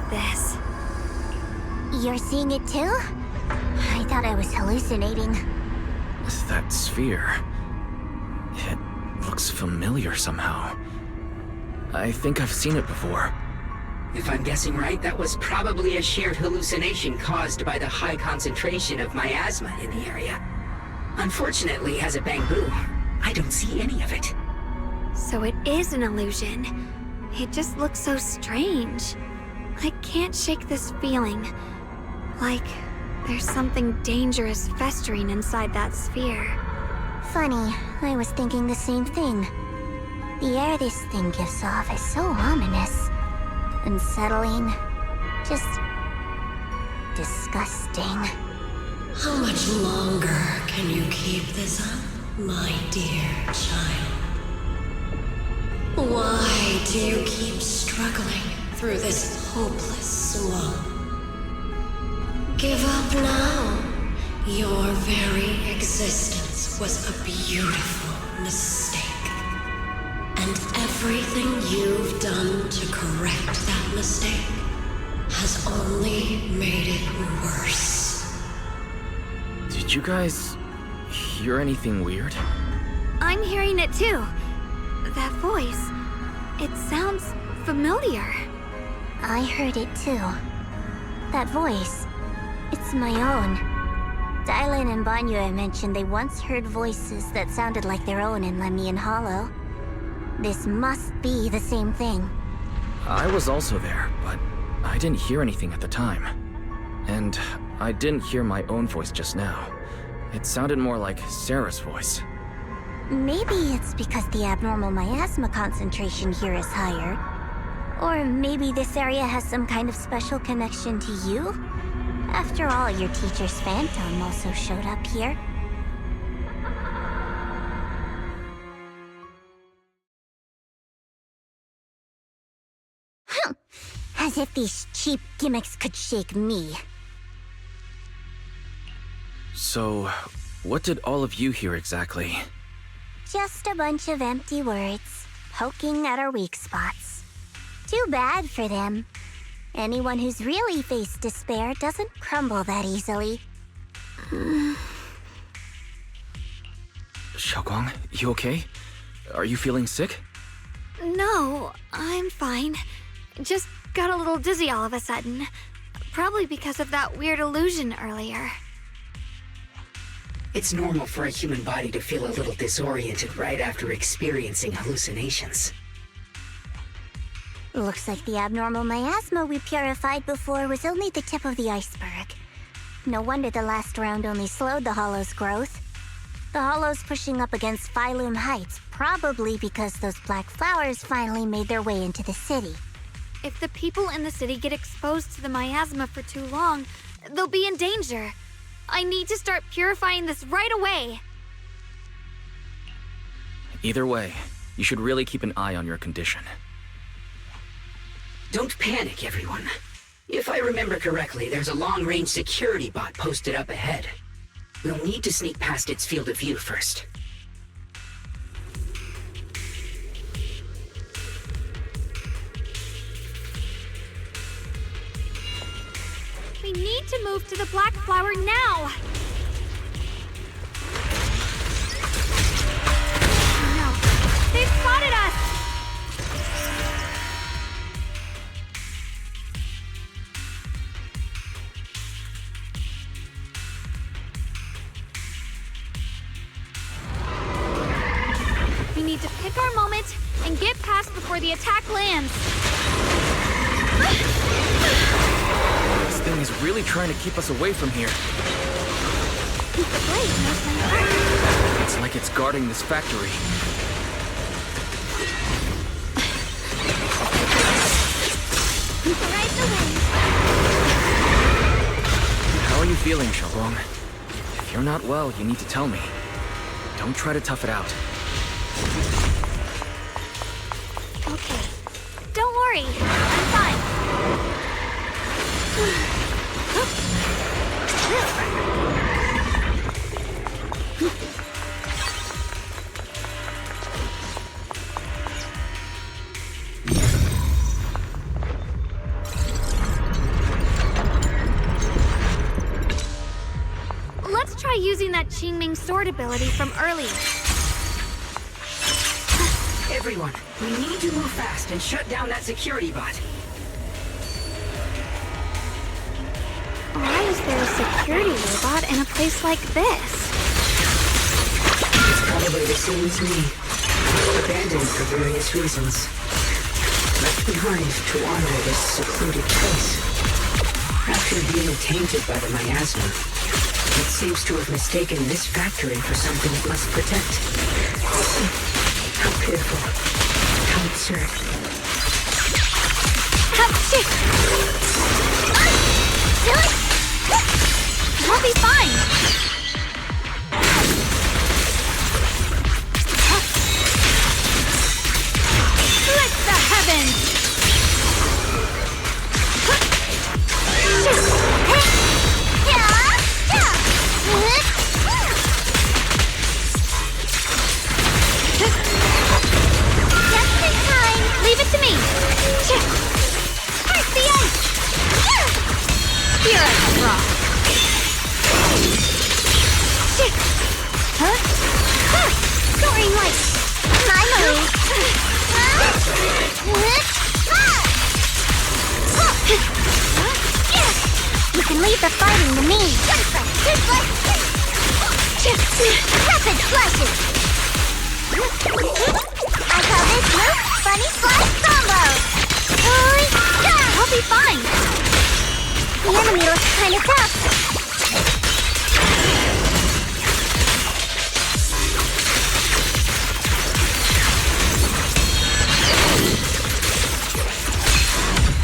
this. You're seeing it too? I thought I was hallucinating. That sphere... it looks familiar somehow. I think I've seen it before. If I'm guessing right, that was probably a shared hallucination caused by the high concentration of miasma in the area. Unfortunately, as a Bangbu, I don't see any of it. So it is an illusion. It just looks so strange. I can't shake this feeling. Like there's something dangerous festering inside that sphere. Funny, I was thinking the same thing. The air this thing gives off is so ominous. Unsettling. Just... disgusting. How much longer can you keep this up, my dear child? Why do you keep struggling through this hopeless swamp? Give up now. Your very existence was a beautiful mistake. And everything you've done to correct that mistake has only made it worse. Did you guys hear anything weird? I'm hearing it too. That voice. It sounds familiar. I heard it too. That voice. It's my own. Dylan and Banyue mentioned they once heard voices that sounded like their own in Lemian Hollow. This must be the same thing. I was also there, but I didn't hear anything at the time. And I didn't hear my own voice just now. It sounded more like Sarah's voice. Maybe it's because the abnormal miasma concentration here is higher. Or maybe this area has some kind of special connection to you? After all, your teacher's phantom also showed up here. As if these cheap gimmicks could shake me. So, what did all of you hear exactly? Just a bunch of empty words, poking at our weak spots. Too bad for them. Anyone who's really faced despair doesn't crumble that easily. Xiaoguang, you okay? Are you feeling sick? No, I'm fine. Just got a little dizzy all of a sudden. Probably because of that weird illusion earlier. It's normal for a human body to feel a little disoriented right after experiencing hallucinations. Looks like the abnormal miasma we purified before was only the tip of the iceberg. No wonder the last round only slowed the Hollow's growth. The Hollow's pushing up against Phylum Heights, probably because those black flowers finally made their way into the city. If the people in the city get exposed to the miasma for too long, they'll be in danger. I need to start purifying this right away. Either way, you should really keep an eye on your condition. Don't panic, everyone. If I remember correctly, there's a long-range security bot posted up ahead. We'll need to sneak past its field of view first. We need to move to the black flower now! No, they've spotted us! We need to pick our moment and get past before the attack lands. This thing is really trying to keep us away from here. The blade knows my heart. It's like it's guarding this factory. Right away. How are you feeling, Xiaoguang? If you're not well, you need to tell me. Don't try to tough it out. Okay. Don't worry. I'm fine. Qingming sword ability from earlier. Everyone, we need to move fast and shut down that security bot. Why is there a security robot in a place like this? It's probably the same as me. Abandoned for various reasons. Left behind to honor this secluded place. After being tainted by the miasma, it seems to have mistaken this factory for something it must protect. How pitiful. How absurd. I'll be fine. Split the heavens. Just in time. Leave it to me. First the ice. Here I come, Rock. Soaring light. My move. You can leave the fighting to me. Rapid flashes. I call this move Funny Slice Combo. I'll be fine. The enemy looks kind of tough.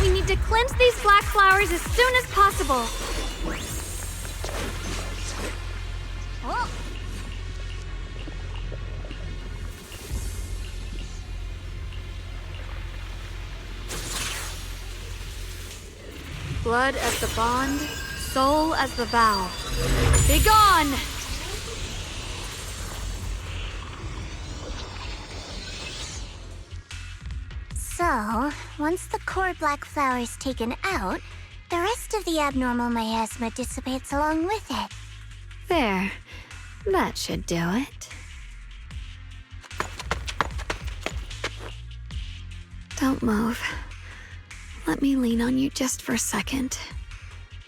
We need to cleanse these black flowers as soon as possible. Blood as the bond, soul as the vow. Be gone! So, once the core black flower is taken out, the rest of the abnormal miasma dissipates along with it. There. That should do it. Don't move. Let me lean on you just for a second.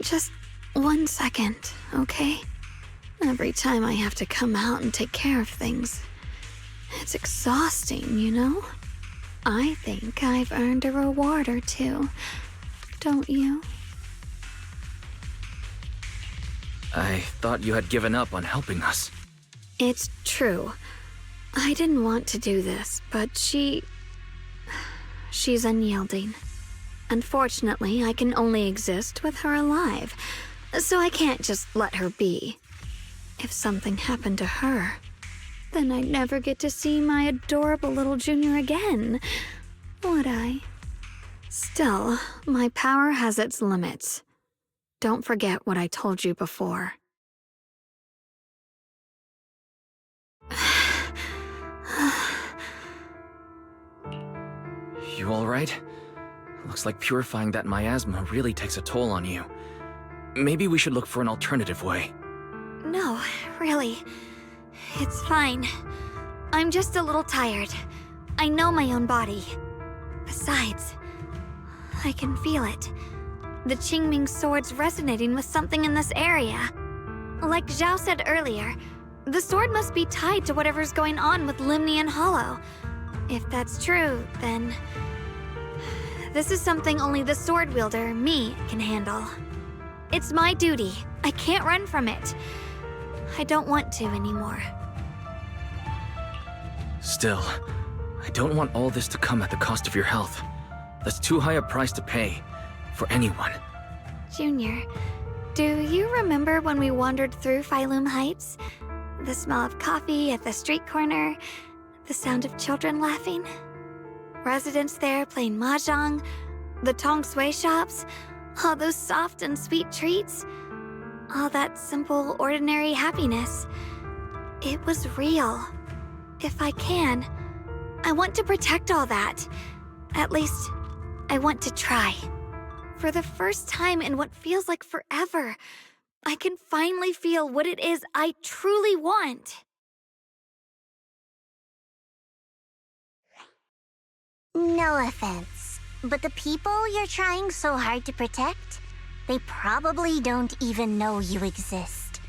Just 1 second, okay? Every time I have to come out and take care of things, it's exhausting, you know? I think I've earned a reward or two. Don't you? I thought you had given up on helping us. It's true. I didn't want to do this, but she's unyielding. Unfortunately, I can only exist with her alive, so I can't just let her be. If something happened to her, then I'd never get to see my adorable little junior again, would I? Still, my power has its limits. Don't forget what I told you before. You alright? Looks like purifying that miasma really takes a toll on you. Maybe we should look for an alternative way. No, really. It's fine. I'm just a little tired. I know my own body. Besides, I can feel it. The Qingming sword's resonating with something in this area. Like Zhao said earlier, the sword must be tied to whatever's going on with Limnian Hollow. If that's true, then this is something only the sword wielder, me, can handle. It's my duty. I can't run from it. I don't want to anymore. Still, I don't want all this to come at the cost of your health. That's too high a price to pay, for anyone. Junior, do you remember when we wandered through Phylum Heights? The smell of coffee at the street corner, the sound of children laughing? Residents there playing mahjong, the tong sui shops, all those soft and sweet treats, all that simple, ordinary happiness. It was real. If I can, I want to protect all that. At least, I want to try. For the first time in what feels like forever, I can finally feel what it is I truly want. No offense, but the people you're trying so hard to protect, they probably don't even know you exist.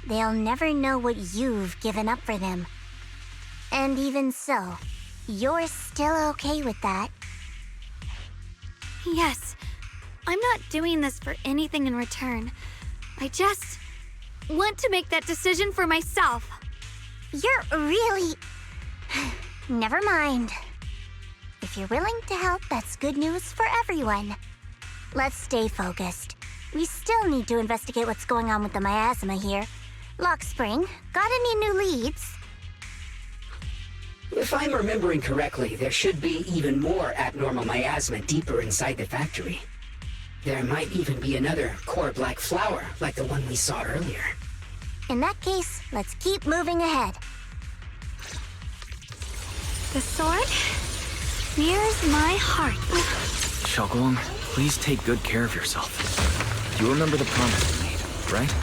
They'll never know what you've given up for them. And even so, you're still okay with that. Yes, I'm not doing this for anything in return. I just want to make that decision for myself. You're really... Never mind. If you're willing to help, that's good news for everyone. Let's stay focused. We still need to investigate what's going on with the miasma here. Lock Spring, got any new leads? If I'm remembering correctly, there should be even more abnormal miasma deeper inside the factory. There might even be another core black flower, like the one we saw earlier. In that case, let's keep moving ahead. The sword mirrors my heart. Xiaoguang, please take good care of yourself. You remember the promise we made, right?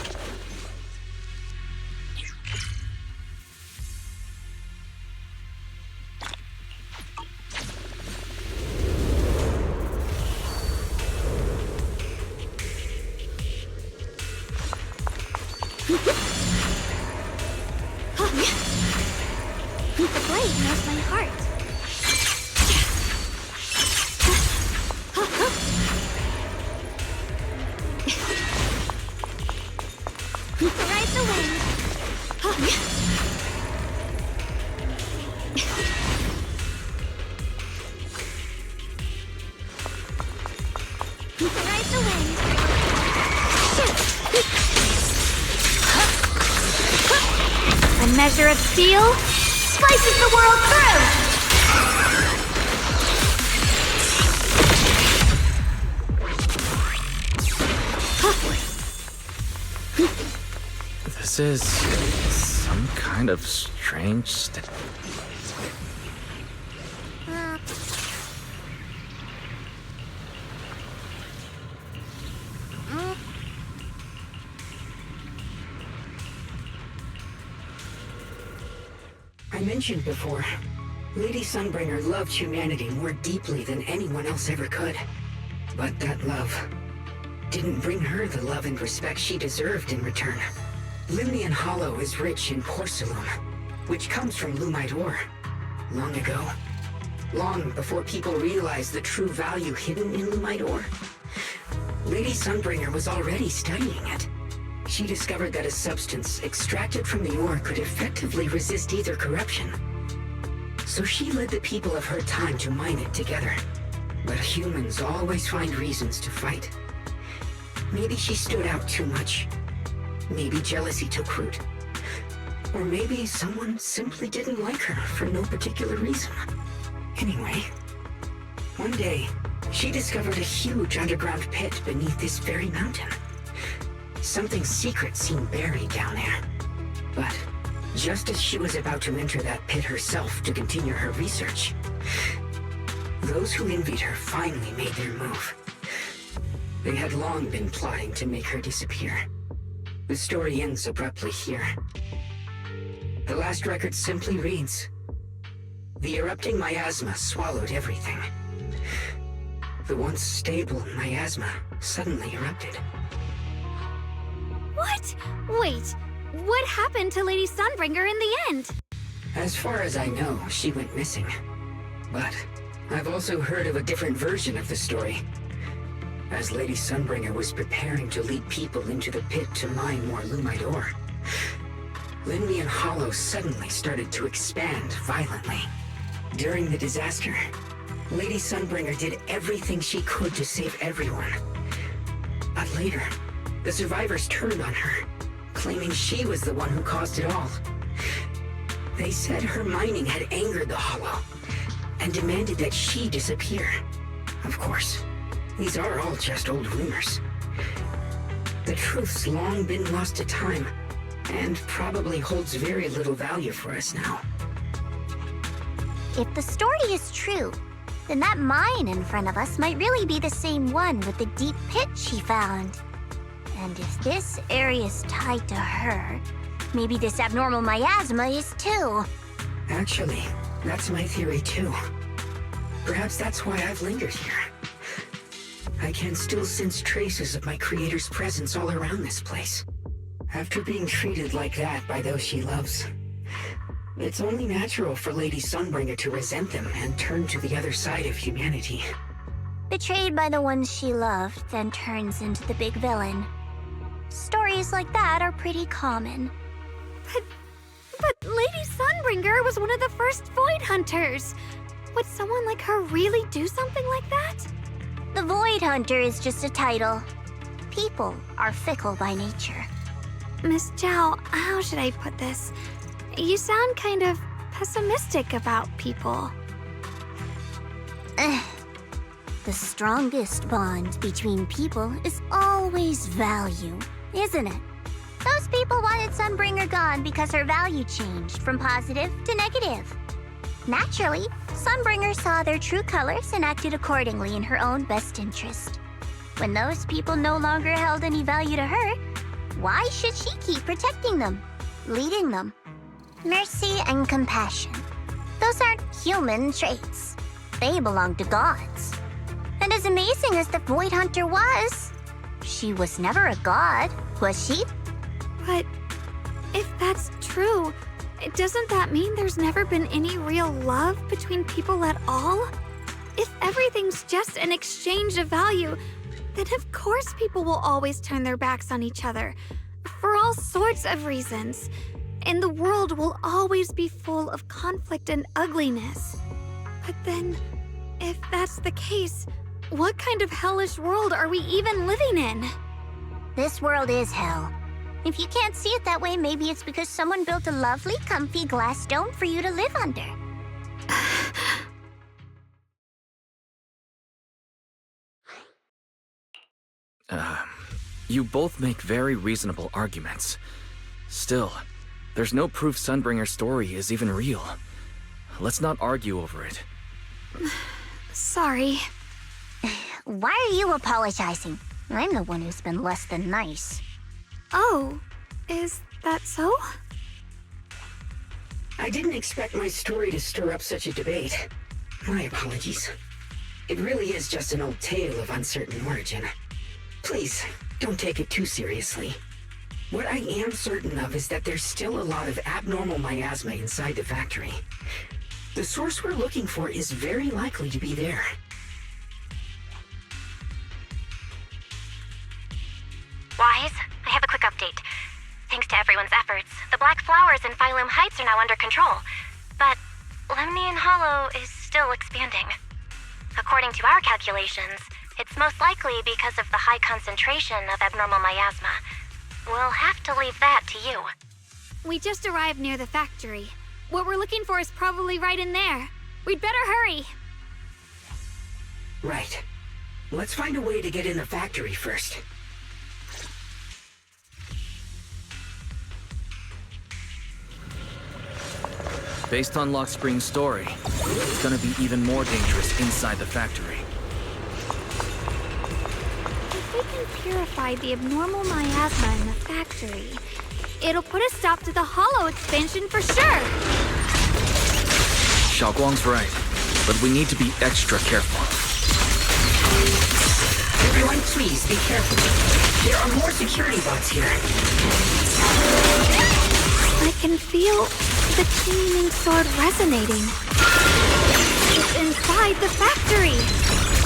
The blade knows my heart. Ride the wind. Ride the wind. A measure of steel slices the world through! This is some kind of strange I mentioned before, Lady Sunbringer loved humanity more deeply than anyone else ever could. But that love didn't bring her the love and respect she deserved in return. Limnian Hollow is rich in porcelain, which comes from Lumite ore. Long ago, long before people realized the true value hidden in Lumite ore, Lady Sunbringer was already studying it. She discovered that a substance extracted from the ore could effectively resist either corruption. So she led the people of her time to mine it together. But humans always find reasons to fight. Maybe she stood out too much. Maybe jealousy took root. Or maybe someone simply didn't like her for no particular reason. Anyway, one day, she discovered a huge underground pit beneath this very mountain. Something secret seemed buried down there. But just as she was about to enter that pit herself to continue her research, those who envied her finally made their move. They had long been plotting to make her disappear. The story ends abruptly here. The last record simply reads, "The erupting miasma swallowed everything." The once stable miasma suddenly erupted. What? Wait, what happened to Lady Sunbringer in the end? As far as I know, she went missing. But I've also heard of a different version of the story. As Lady Sunbringer was preparing to lead people into the pit to mine more Lumite ore, Limnian Hollow suddenly started to expand violently. During the disaster, Lady Sunbringer did everything she could to save everyone. But later, the survivors turned on her, claiming she was the one who caused it all. They said her mining had angered the Hollow, and demanded that she disappear. Of course, these are all just old rumors. The truth's long been lost to time, and probably holds very little value for us now. If the story is true, then that mine in front of us might really be the same one with the deep pit she found. And if this area's tied to her, maybe this abnormal miasma is too. Actually, that's my theory too. Perhaps that's why I've lingered here. I can still sense traces of my creator's presence all around this place. After being treated like that by those she loves, it's only natural for Lady Sunbringer to resent them and turn to the other side of humanity. Betrayed by the ones she loved, then turns into the big villain. Stories like that are pretty common. But Lady Sunbringer was one of the first Void Hunters. Would someone like her really do something like that? The Void Hunter is just a title. People are fickle by nature. Miss Zhao, how should I put this? You sound kind of pessimistic about people. The strongest bond between people is always value, isn't it? Those people wanted Sunbringer gone because her value changed from positive to negative. Naturally, Sunbringer saw their true colors and acted accordingly in her own best interest. When those people no longer held any value to her, why should she keep protecting them, leading them? Mercy and compassion. Those aren't human traits. They belong to gods. And as amazing as the Void Hunter was, she was never a god, was she? But if that's true, doesn't that mean there's never been any real love between people at all? If everything's just an exchange of value, then of course people will always turn their backs on each other, for all sorts of reasons. And the world will always be full of conflict and ugliness. But then, if that's the case, what kind of hellish world are we even living in? This world is hell. If you can't see it that way, maybe it's because someone built a lovely, comfy glass dome for you to live under. You both make very reasonable arguments. Still, there's no proof Sunbringer's story is even real. Let's not argue over it. Sorry. Why are you apologizing? I'm the one who's been less than nice. Oh, is that so? I didn't expect my story to stir up such a debate. My apologies. It really is just an old tale of uncertain origin. Please, don't take it too seriously. What I am certain of is that there's still a lot of abnormal miasma inside the factory. The source we're looking for is very likely to be there. Wise, I have a quick update. Thanks to everyone's efforts, the Black Flowers in Phylum Heights are now under control. But Lemnian Hollow is still expanding. According to our calculations, it's most likely because of the high concentration of abnormal miasma. We'll have to leave that to you. We just arrived near the factory. What we're looking for is probably right in there. We'd better hurry. Right. Let's find a way to get in the factory first. Based on Lock Spring's story, it's gonna be even more dangerous inside the factory. If we can purify the abnormal miasma in the factory, it'll put a stop to the Hollow expansion for sure. Xiaoguang's right, but we need to be extra careful. Everyone, please be careful. There are more security bots here. I can feel the gleaming sword resonating. It's inside the factory.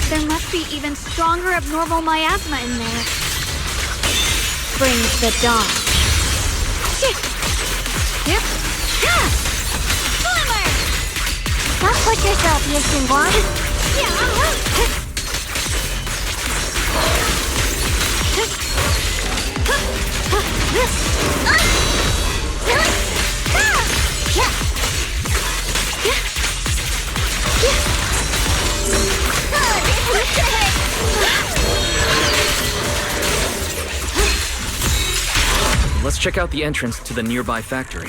There must be even stronger abnormal miasma in there. Brings the dawn. Yep. Glimmer! Don't put yourself, Yixingguang. Let's check out the entrance to the nearby factory.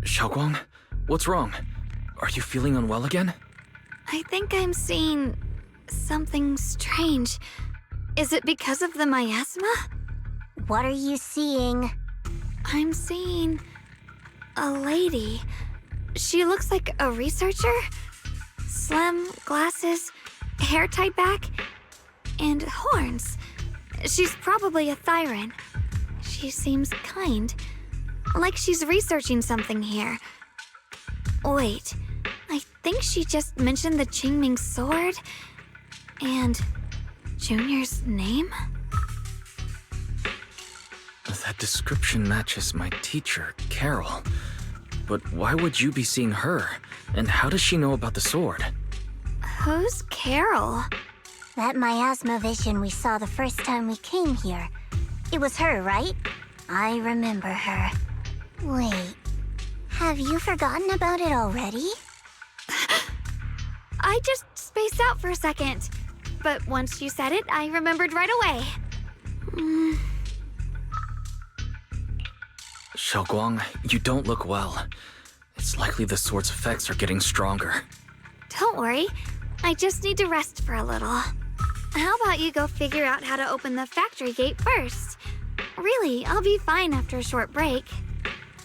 Xiaoguang, what's wrong? Are you feeling unwell again? I think I'm seeing something strange. Is it because of the miasma? What are you seeing? I'm seeing a lady. She looks like a researcher. Slim, glasses, hair tied back, and horns. She's probably a Thyran. She seems kind, like she's researching something here. Wait, I think she just mentioned the Qingming sword and Junior's name? That description matches my teacher, Carol. But why would you be seeing her? And how does she know about the sword? Who's Carol? That miasma vision we saw the first time we came here. It was her, right? I remember her. Wait, have you forgotten about it already? I just spaced out for a second. But once you said it, I remembered right away. Xiaoguang, you don't look well. It's likely the sword's effects are getting stronger. Don't worry. I just need to rest for a little. How about you go figure out how to open the factory gate first? Really, I'll be fine after a short break.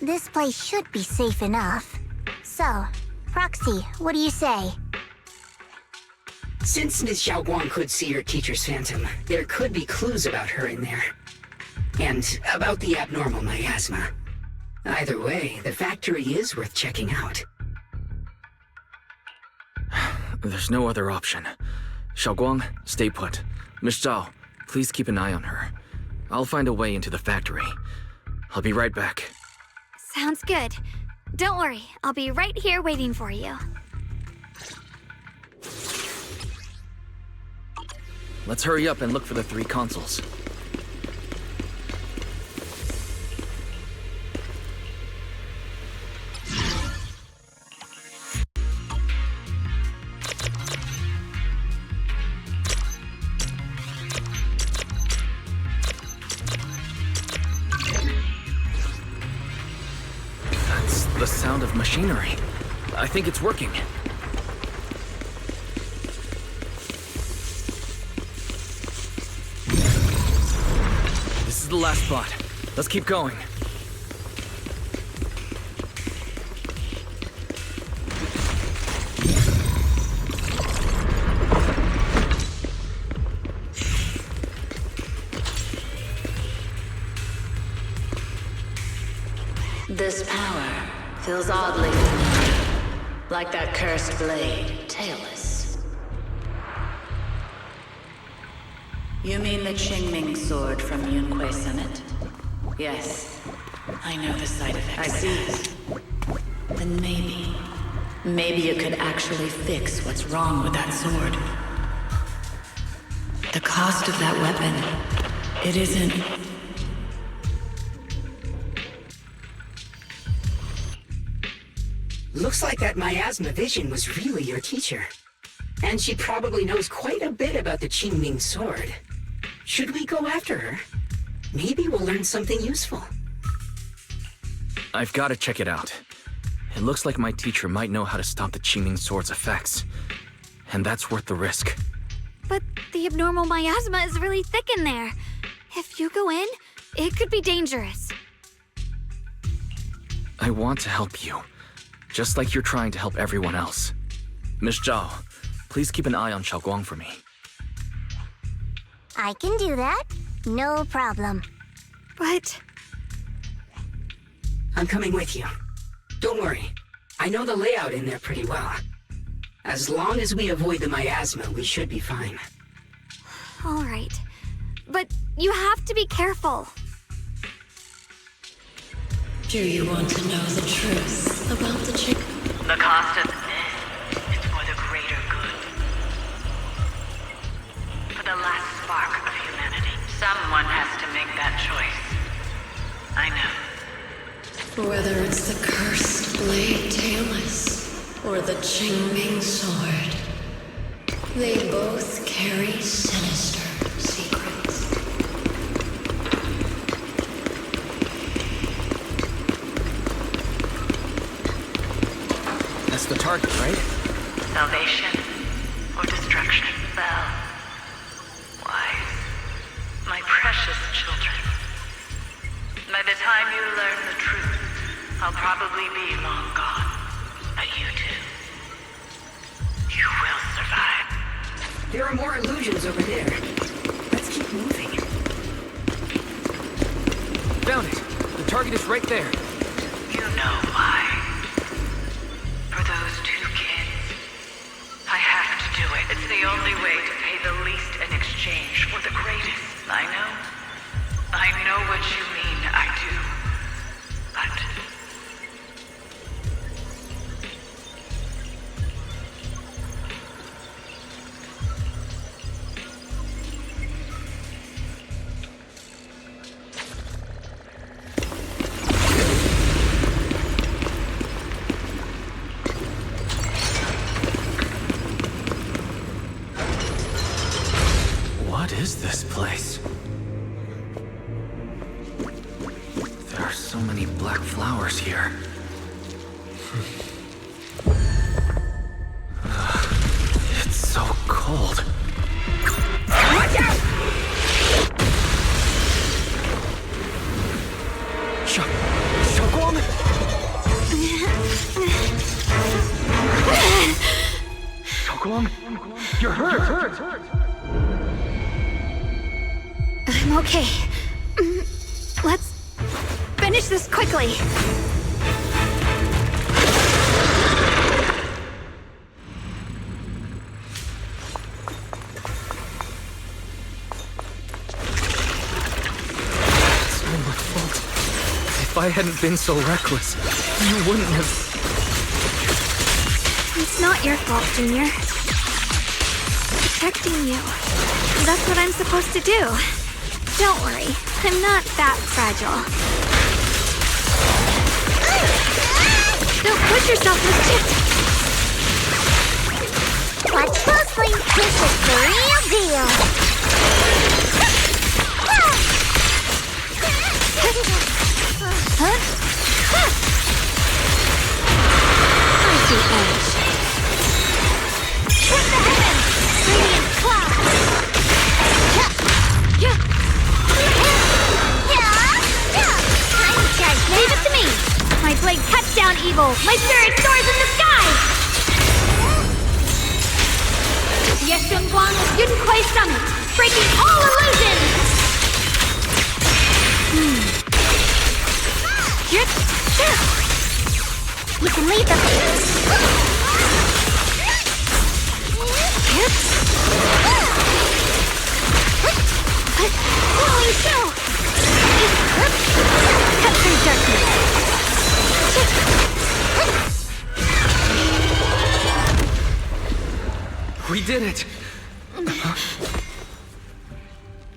This place should be safe enough. So, Proxy, what do you say? Since Ms. Xiaoguang could see her teacher's phantom, there could be clues about her in there. And about the abnormal miasma. Either way, the factory is worth checking out. There's no other option. Xiaoguang, stay put. Miss Zhao, please keep an eye on her. I'll find a way into the factory. I'll be right back. Sounds good. Don't worry, I'll be right here waiting for you. Let's hurry up and look for the 3 consoles. That's the sound of machinery. I think it's working. This is the last spot. Let's keep going. This power feels oddly familiar, like that cursed blade, tailless. You mean the Qingming sword from Yunque Summit? Yes, I know the side effects. I see. Then maybe you could actually fix what's wrong with that sword. The cost of that weapon, it isn't... Looks like that miasma vision was really your teacher. And she probably knows quite a bit about the Qingming sword. Should we go after her? Maybe we'll learn something useful. I've got to check it out. It looks like my teacher might know how to stop the Qingming sword's effects. And that's worth the risk. But the abnormal miasma is really thick in there. If you go in, it could be dangerous. I want to help you. Just like you're trying to help everyone else. Miss Zhao, please keep an eye on Xiaoguang for me. I can do that. No problem. But I'm coming with you. Don't worry. I know the layout in there pretty well. As long as we avoid the miasma, we should be fine. all right. But you have to be careful. Do you want to know the truth about the chick? The cost of this is for the greater good. For the last spark of humanity. Someone has to make that choice. I know. Whether it's the cursed blade tailless or the Qingming sword, they both carry sinister secrets. As That's the target, right? Salvation or destruction? Well, wise. My precious children. By the time you learn the truth, I'll probably be long gone. But you two, you will survive. There are more illusions over there. Let's keep moving. Found it! The target is right there. You know why. For those two kids, I have to do it. It's the only way to pay the least in exchange for the greatest. I know what you mean, I do. But What is this place? There are so many black flowers here. It's so cold. Watch out! Shogong? Shogong? You're hurt! I'm okay. Let's finish this quickly. It's all my fault. If I hadn't been so reckless, you wouldn't have... It's not your fault, Junior. Protecting you. That's what I'm supposed to do. Don't worry, I'm not that fragile. Don't push yourself, Mischief! Watch closely. This is the real deal. Huh? I see edge. Hit the heavens. Radiant cloud. Leave it to me! My blade cuts down evil! My spirit soars in the sky! Yeshunguang Yunquai Summit! Breaking all illusions! You can leave the... Holy show! Cut through darkness. We did it!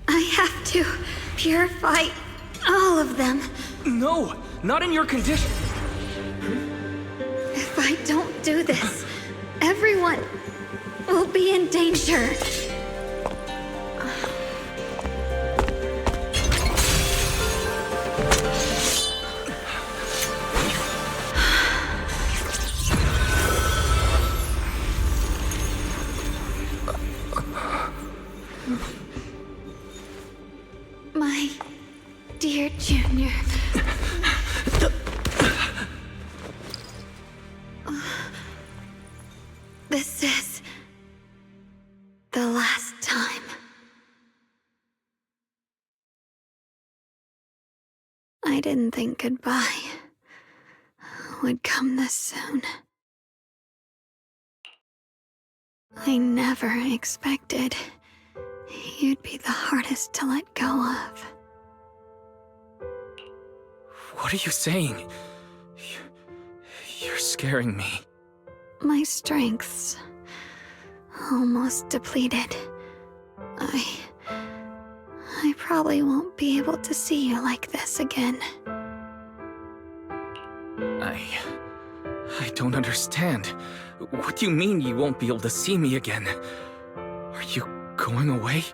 I have to purify all of them. No! Not in your condition! If I don't do this, everyone will be in danger. My dear Junior. This is the last time. I didn't think goodbye would come this soon. I never expected you'd be the hardest to let go of. What are you saying? You're scaring me. My strength's almost depleted. I probably won't be able to see you like this again. I don't understand. What do you mean you won't be able to see me again? Are you going away?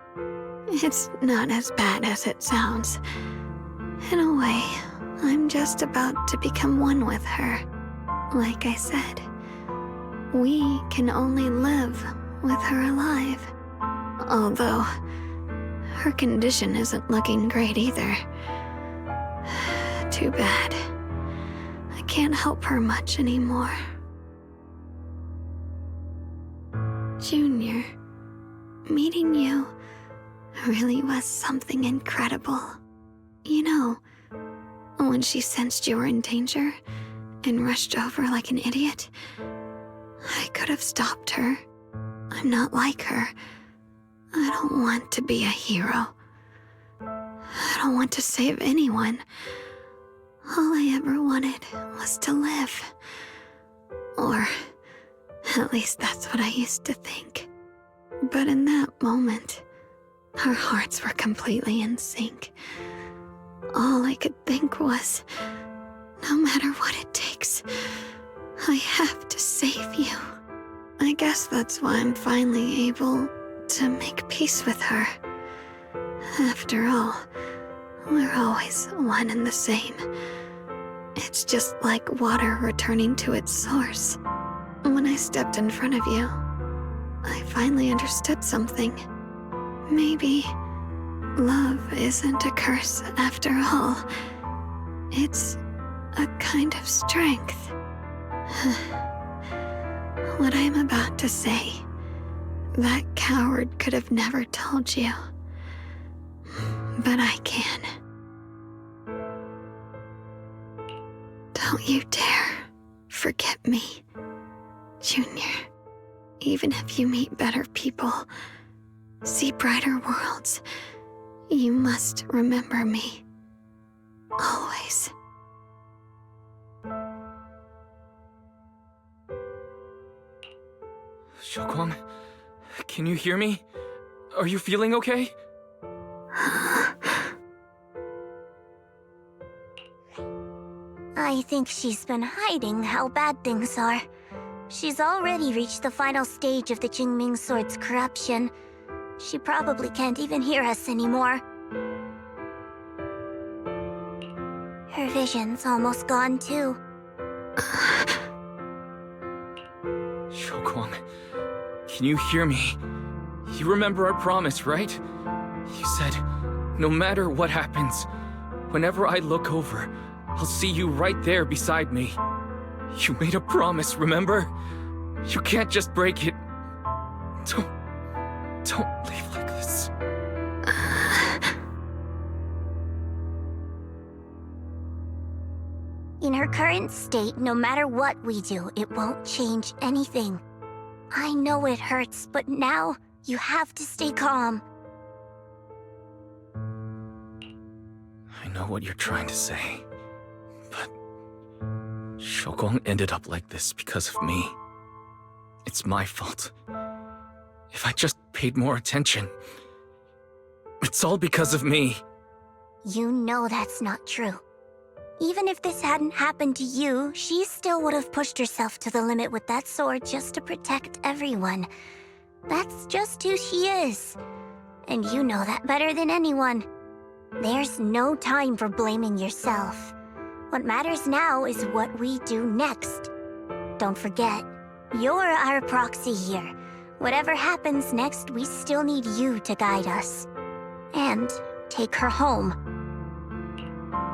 It's not as bad as it sounds. In a way, I'm just about to become one with her. Like I said, we can only live with her alive. Although, her condition isn't looking great either. Too bad. I can't help her much anymore. Junior, meeting you really was something incredible. You know, when she sensed you were in danger and rushed over like an idiot, I could have stopped her. I'm not like her. I don't want to be a hero. I don't want to save anyone. All I ever wanted was to live. Or, at least that's what I used to think. But in that moment, our hearts were completely in sync. All I could think was, no matter what it takes, I have to save you. I guess that's why I'm finally able to make peace with her. After all, we're always one and the same. It's just like water returning to its source. When I stepped in front of you, I finally understood something. Maybe love isn't a curse after all. It's a kind of strength. What I'm about to say, that coward could have never told you. But I can. Don't you dare forget me, Junior. Even if you meet better people, see brighter worlds, you must remember me. Always. Xiaoguang, can you hear me? Are you feeling okay? I think she's been hiding how bad things are. She's already reached the final stage of the Qingming Sword's corruption. She probably can't even hear us anymore. Her vision's almost gone too. Xiaoguang, can you hear me? You remember our promise, right? You said, no matter what happens, whenever I look over, I'll see you right there beside me. You made a promise, remember? You can't just break it. Don't leave like this. In her current state, no matter what we do, it won't change anything. I know it hurts, but now you have to stay calm. I know what you're trying to say, but Xiaoguang ended up like this because of me. It's my fault. If I just paid more attention, it's all because of me. You know that's not true. Even if this hadn't happened to you, she still would have pushed herself to the limit with that sword just to protect everyone. That's just who she is. And you know that better than anyone. There's no time for blaming yourself. What matters now is what we do next. Don't forget, you're our proxy here. Whatever happens next, we still need you to guide us. And take her home.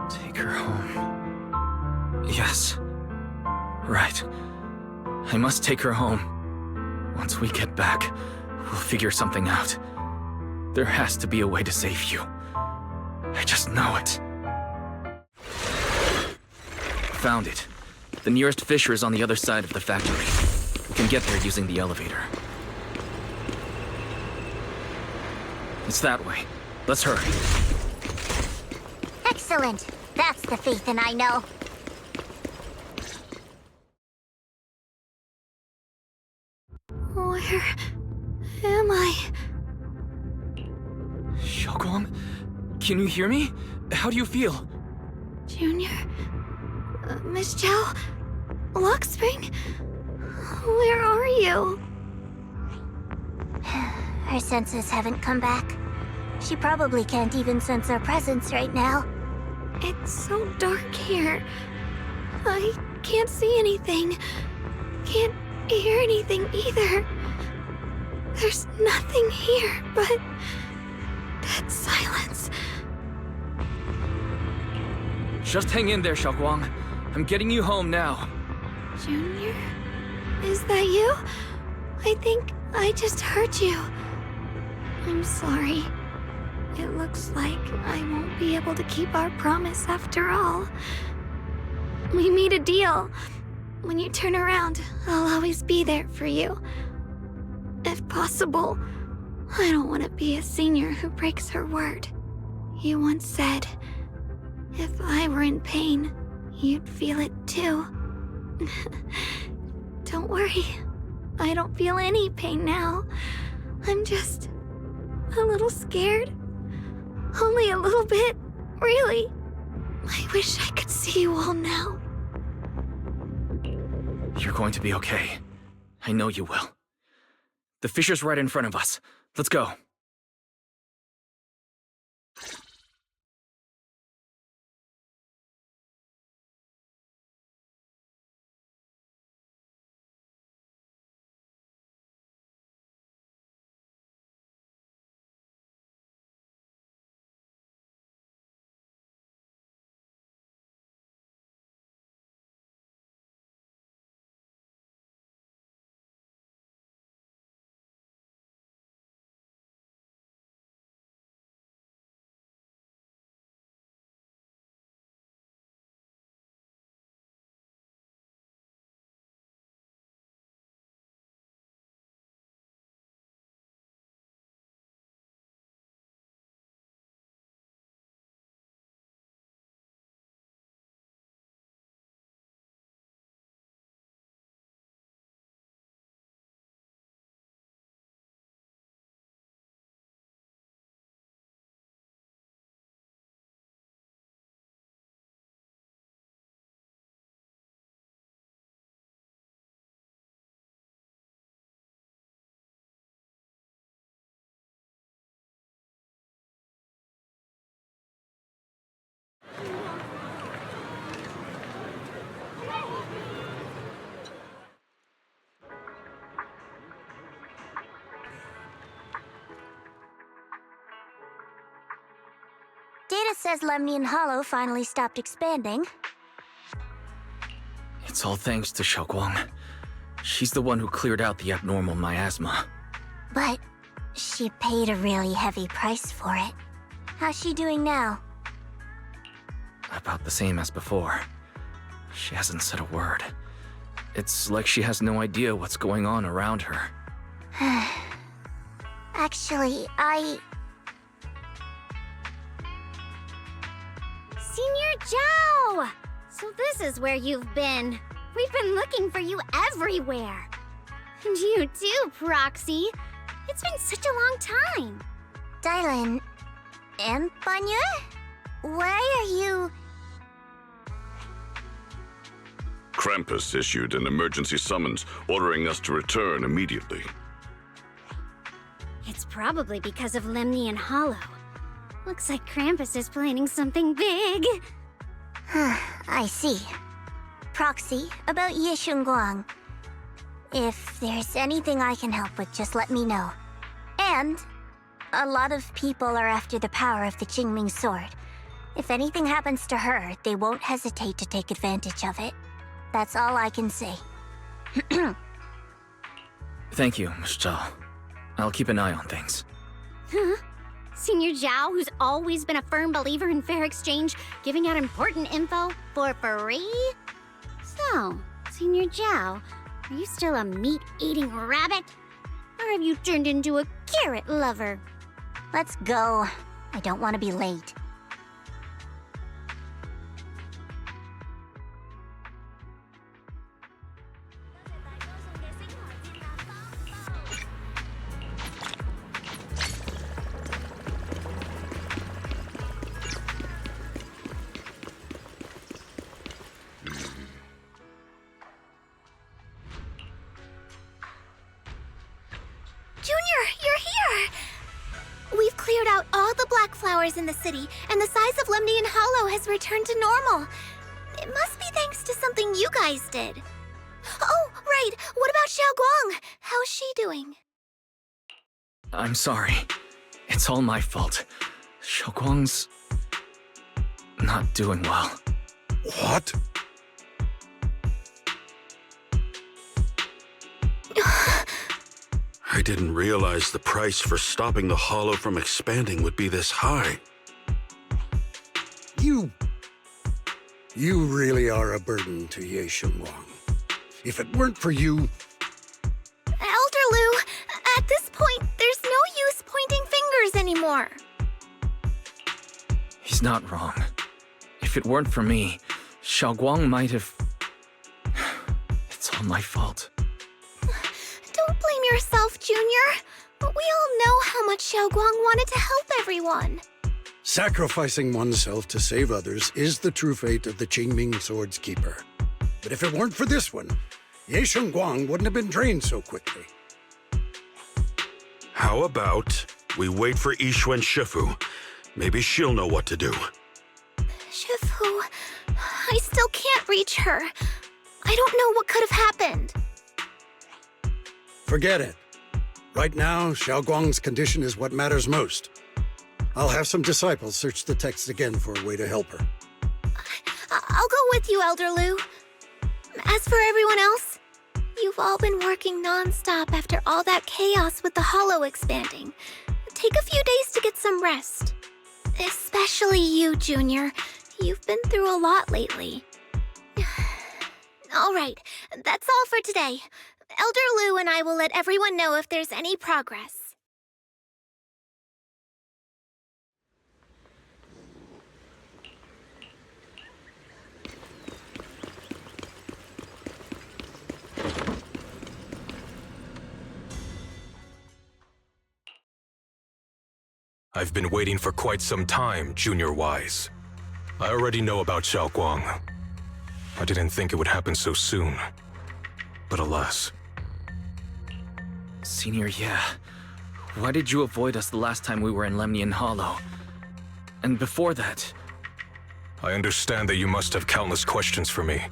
Take her home. Yes. Right. I must take her home. Once we get back, we'll figure something out. There has to be a way to save you. I just know it. Found it. The nearest fissure is on the other side of the factory. We can get there using the elevator. It's that way. Let's hurry. Excellent. That's the Phaethon I know. Where am I? Xiaoguang, can you hear me? How do you feel? Junior? Miss Chow? Luxspring? Where are you? Her senses haven't come back. She probably can't even sense our presence right now. It's so dark here. I can't see anything. Can't hear anything either. There's nothing here but dead silence. Just hang in there, Xiaoguang. I'm getting you home now. Junior? Is that you? I think I just heard you. I'm sorry. It looks like I won't be able to keep our promise after all. We made a deal. When you turn around, I'll always be there for you. If possible, I don't want to be a senior who breaks her word. You once said, if I were in pain, you'd feel it too. Don't worry. I don't feel any pain now. I'm just a little scared. Only a little bit, really. I wish I could see you all now. You're going to be okay. I know you will. The fisher's right in front of us. Let's go. Data says Lemnian Hollow finally stopped expanding. It's all thanks to Xiaoguang. She's the one who cleared out the abnormal miasma. But she paid a really heavy price for it. How's she doing now? About the same as before. She hasn't said a word. It's like she has no idea what's going on around her. Actually, Senior Zhao! So this is where you've been. We've been looking for you everywhere. And you too, Proxy. It's been such a long time. Dylan... Empanye? Why are you... Krampus issued an emergency summons ordering us to return immediately. It's probably because of Lemnian Hollow. Looks like Krampus is planning something big. I see. Proxy, about Ye Shunguang. If there's anything I can help with, just let me know. And a lot of people are after the power of the Qingming sword. If anything happens to her, they won't hesitate to take advantage of it. That's all I can say. Thank you, Miss Zhao. I'll keep an eye on things. Huh? Senior Zhao, who's always been a firm believer in fair exchange, giving out important info for free? So, Senior Zhao, are you still a meat-eating rabbit? Or have you turned into a carrot lover? Let's go. I don't want to be late. We've cleared out all the black flowers in the city, and the size of Lemnian Hollow has returned to normal. It must be thanks to something you guys did. Oh, right! What about Xiao Guang? How's she doing? I'm sorry. It's all my fault. Xiaoguang's not doing well. What? I didn't realize the price for stopping the hollow from expanding would be this high. You really are a burden to Ye Shengwang. If it weren't for you... Elder Lu, at this point, there's no use pointing fingers anymore. He's not wrong. If it weren't for me, Xiaoguang might have... It's all my fault. Don't blame yourself, Junior. We all know how much Xiao Guang wanted to help everyone. Sacrificing oneself to save others is the true fate of the Qingming Sword's keeper. But if it weren't for this one, Ye Shengwang wouldn't have been drained so quickly. How about we wait for Yixuan Shifu? Maybe she'll know what to do. Shifu, I still can't reach her. I don't know what could have happened. Forget it. Right now, Xiao Guang's condition is what matters most. I'll have some disciples search the text again for a way to help her. I'll go with you, Elder Lu. As for everyone else, you've all been working non-stop after all that chaos with the hollow expanding. Take a few days to get some rest. Especially you, Junior. You've been through a lot lately. All right, that's all for today. Elder Lu and I will let everyone know if there's any progress. I've been waiting for quite some time, Junior Wise. I already know about Xiao Guang. I didn't think it would happen so soon. But alas. Senior, yeah. Why did you avoid us the last time we were in Lemnian Hollow? And before that... I understand that you must have countless questions for me.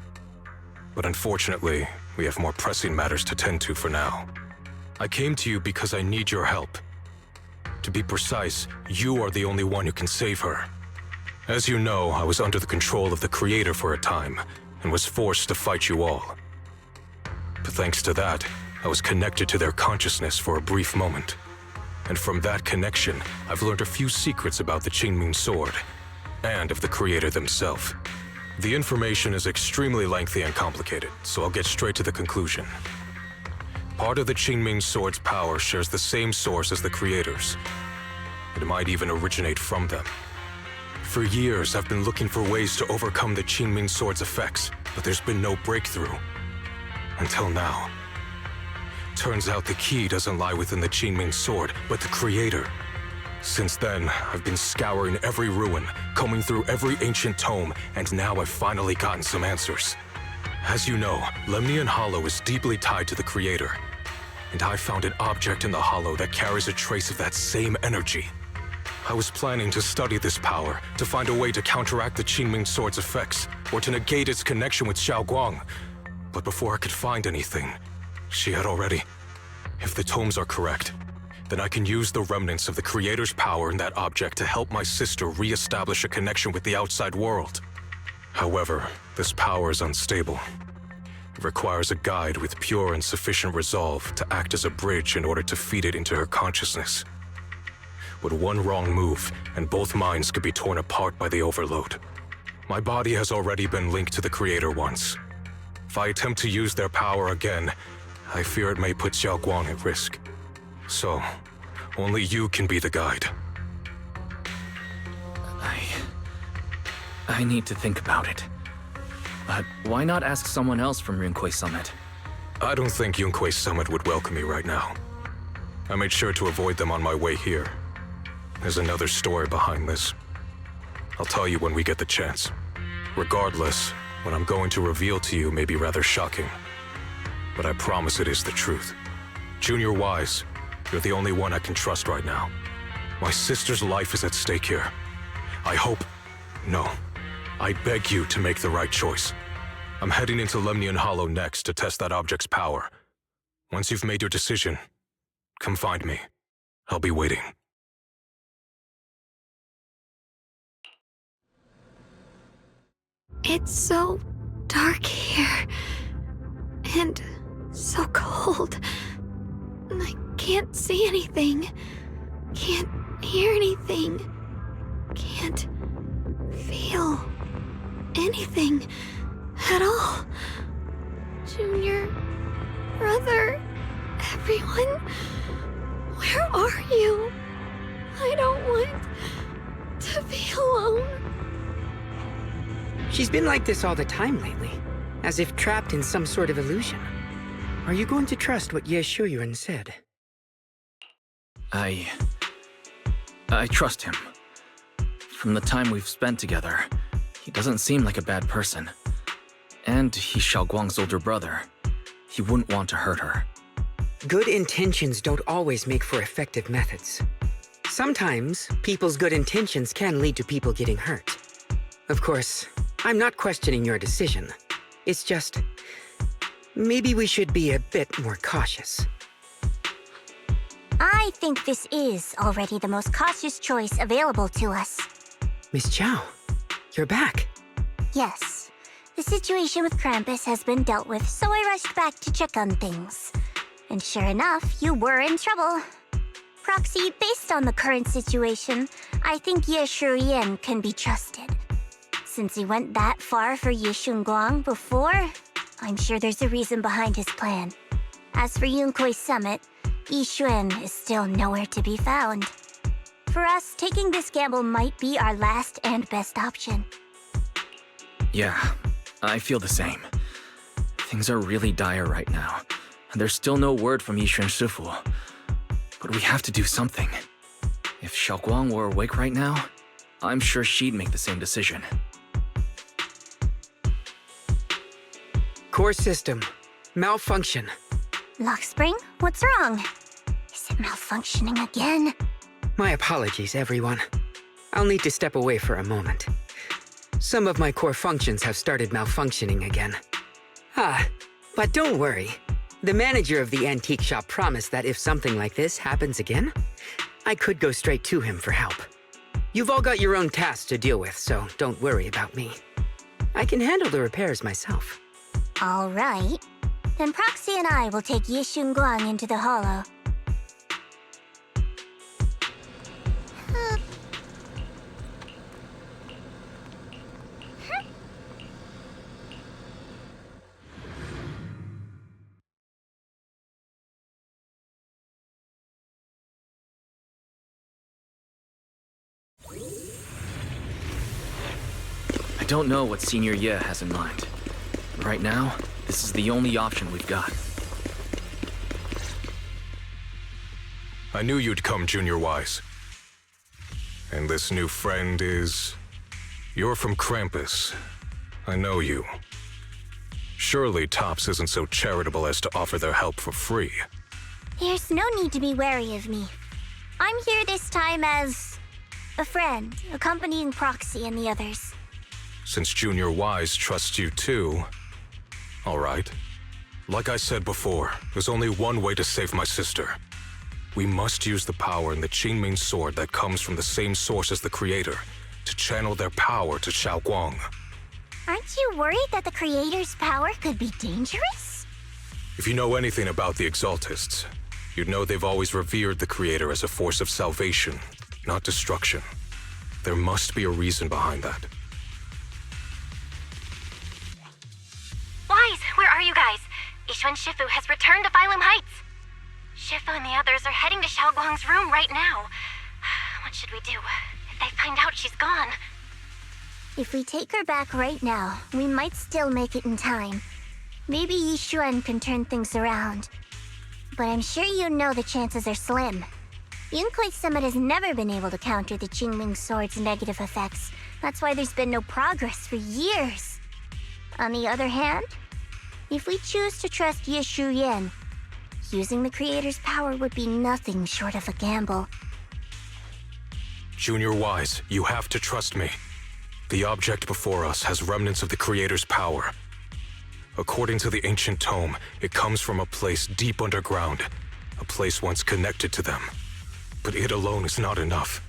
But unfortunately, we have more pressing matters to tend to for now. I came to you because I need your help. To be precise, you are the only one who can save her. As you know, I was under the control of the Creator for a time, and was forced to fight you all. But thanks to that, I was connected to their consciousness for a brief moment. And from that connection, I've learned a few secrets about the Qingming Sword, and of the Creator themselves. The information is extremely lengthy and complicated, so I'll get straight to the conclusion. Part of the Qingming Sword's power shares the same source as the Creator's. It might even originate from them. For years, I've been looking for ways to overcome the Qingming Sword's effects, but there's been no breakthrough. Until now. Turns out the key doesn't lie within the Qingming Sword, but the Creator. Since then, I've been scouring every ruin, combing through every ancient tome, and now I've finally gotten some answers. As you know, Lemnian Hollow is deeply tied to the Creator. And I found an object in the Hollow that carries a trace of that same energy. I was planning to study this power, to find a way to counteract the Qingming Sword's effects, or to negate its connection with Xiao Guang. But before I could find anything, she had already... If the tomes are correct, then I can use the remnants of the Creator's power in that object to help my sister re-establish a connection with the outside world. However, this power is unstable. It requires a guide with pure and sufficient resolve to act as a bridge in order to feed it into her consciousness. With one wrong move, and both minds could be torn apart by the overload. My body has already been linked to the Creator once. If I attempt to use their power again, I fear it may put Xiao Guang at risk. So, only you can be the guide. I need to think about it. But why not ask someone else from Yunque Summit? I don't think Yunque Summit would welcome me right now. I made sure to avoid them on my way here. There's another story behind this. I'll tell you when we get the chance. Regardless, what I'm going to reveal to you may be rather shocking. But I promise it is the truth. Junior Wise, you're the only one I can trust right now. My sister's life is at stake here. I hope... No. I beg you to make the right choice. I'm heading into Lemnian Hollow next to test that object's power. Once you've made your decision, come find me. I'll be waiting. It's so dark here. And so cold. I can't see anything. Can't hear anything. Can't feel anything at all. Junior, brother, everyone, where are you? I don't want to be alone. She's been like this all the time lately, as if trapped in some sort of illusion. Are you going to trust what Ye Shuyuan said? I trust him. From the time we've spent together, he doesn't seem like a bad person. And he's Xiaoguang's older brother. He wouldn't want to hurt her. Good intentions don't always make for effective methods. Sometimes, people's good intentions can lead to people getting hurt. Of course, I'm not questioning your decision. It's just, maybe we should be a bit more cautious. I think this is already the most cautious choice available to us. Miss Zhao, you're back. Yes. The situation with Krampus has been dealt with, so I rushed back to check on things. And sure enough, you were in trouble. Proxy, based on the current situation, I think Ye Shuyuan can be trusted. Since he went that far for Ye Shunguang before, I'm sure there's a reason behind his plan. As for Yunkuei Summit, Yixuan is still nowhere to be found. For us, taking this gamble might be our last and best option. Yeah, I feel the same. Things are really dire right now, and there's still no word from Yixuan Shifu. But we have to do something. If Xiaoguang were awake right now, I'm sure she'd make the same decision. Core system. Malfunction. Lock spring? What's wrong? Is it malfunctioning again? My apologies, everyone. I'll need to step away for a moment. Some of my core functions have started malfunctioning again. But don't worry. The manager of the antique shop promised that if something like this happens again, I could go straight to him for help. You've all got your own tasks to deal with, so don't worry about me. I can handle the repairs myself. All right. Then Proxy and I will take Ye Shunguang into the Hollow. I don't know what Senior Ye has in mind. Right now, this is the only option we've got. I knew you'd come, Junior Wise. And this new friend is... You're from Krampus. I know you. Surely Tops isn't so charitable as to offer their help for free. There's no need to be wary of me. I'm here this time as... a friend, accompanying Proxy and the others. Since Junior Wise trusts you too... All right. Like I said before, there's only one way to save my sister. We must use the power in the Qingming sword that comes from the same source as the Creator to channel their power to Xiaoguang. Aren't you worried that the Creator's power could be dangerous? If you know anything about the Exaltists, you'd know they've always revered the Creator as a force of salvation, not destruction. There must be a reason behind that. Wise, where are you guys? Yixuan Shifu has returned to Phylum Heights. Shifu and the others are heading to Xiaoguang's room right now. What should we do? If they find out she's gone... If we take her back right now, we might still make it in time. Maybe Yixuan can turn things around. But I'm sure you know the chances are slim. Yunkuei Summit has never been able to counter the Qingming sword's negative effects. That's why there's been no progress for years. On the other hand, if we choose to trust Ye Shuyuan, using the Creator's power would be nothing short of a gamble. Junior Wise, you have to trust me. The object before us has remnants of the Creator's power. According to the ancient tome, it comes from a place deep underground, a place once connected to them. But it alone is not enough.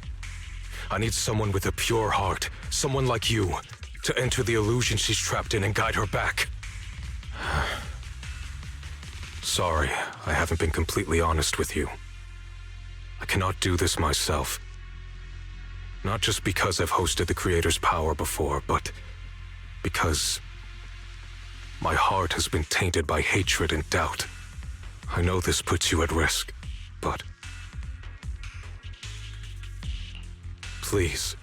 I need someone with a pure heart, someone like you, to enter the illusion she's trapped in and guide her back. Sorry, I haven't been completely honest with you. I cannot do this myself. Not just because I've hosted the Creator's power before, but because my heart has been tainted by hatred and doubt. I know this puts you at risk, but please,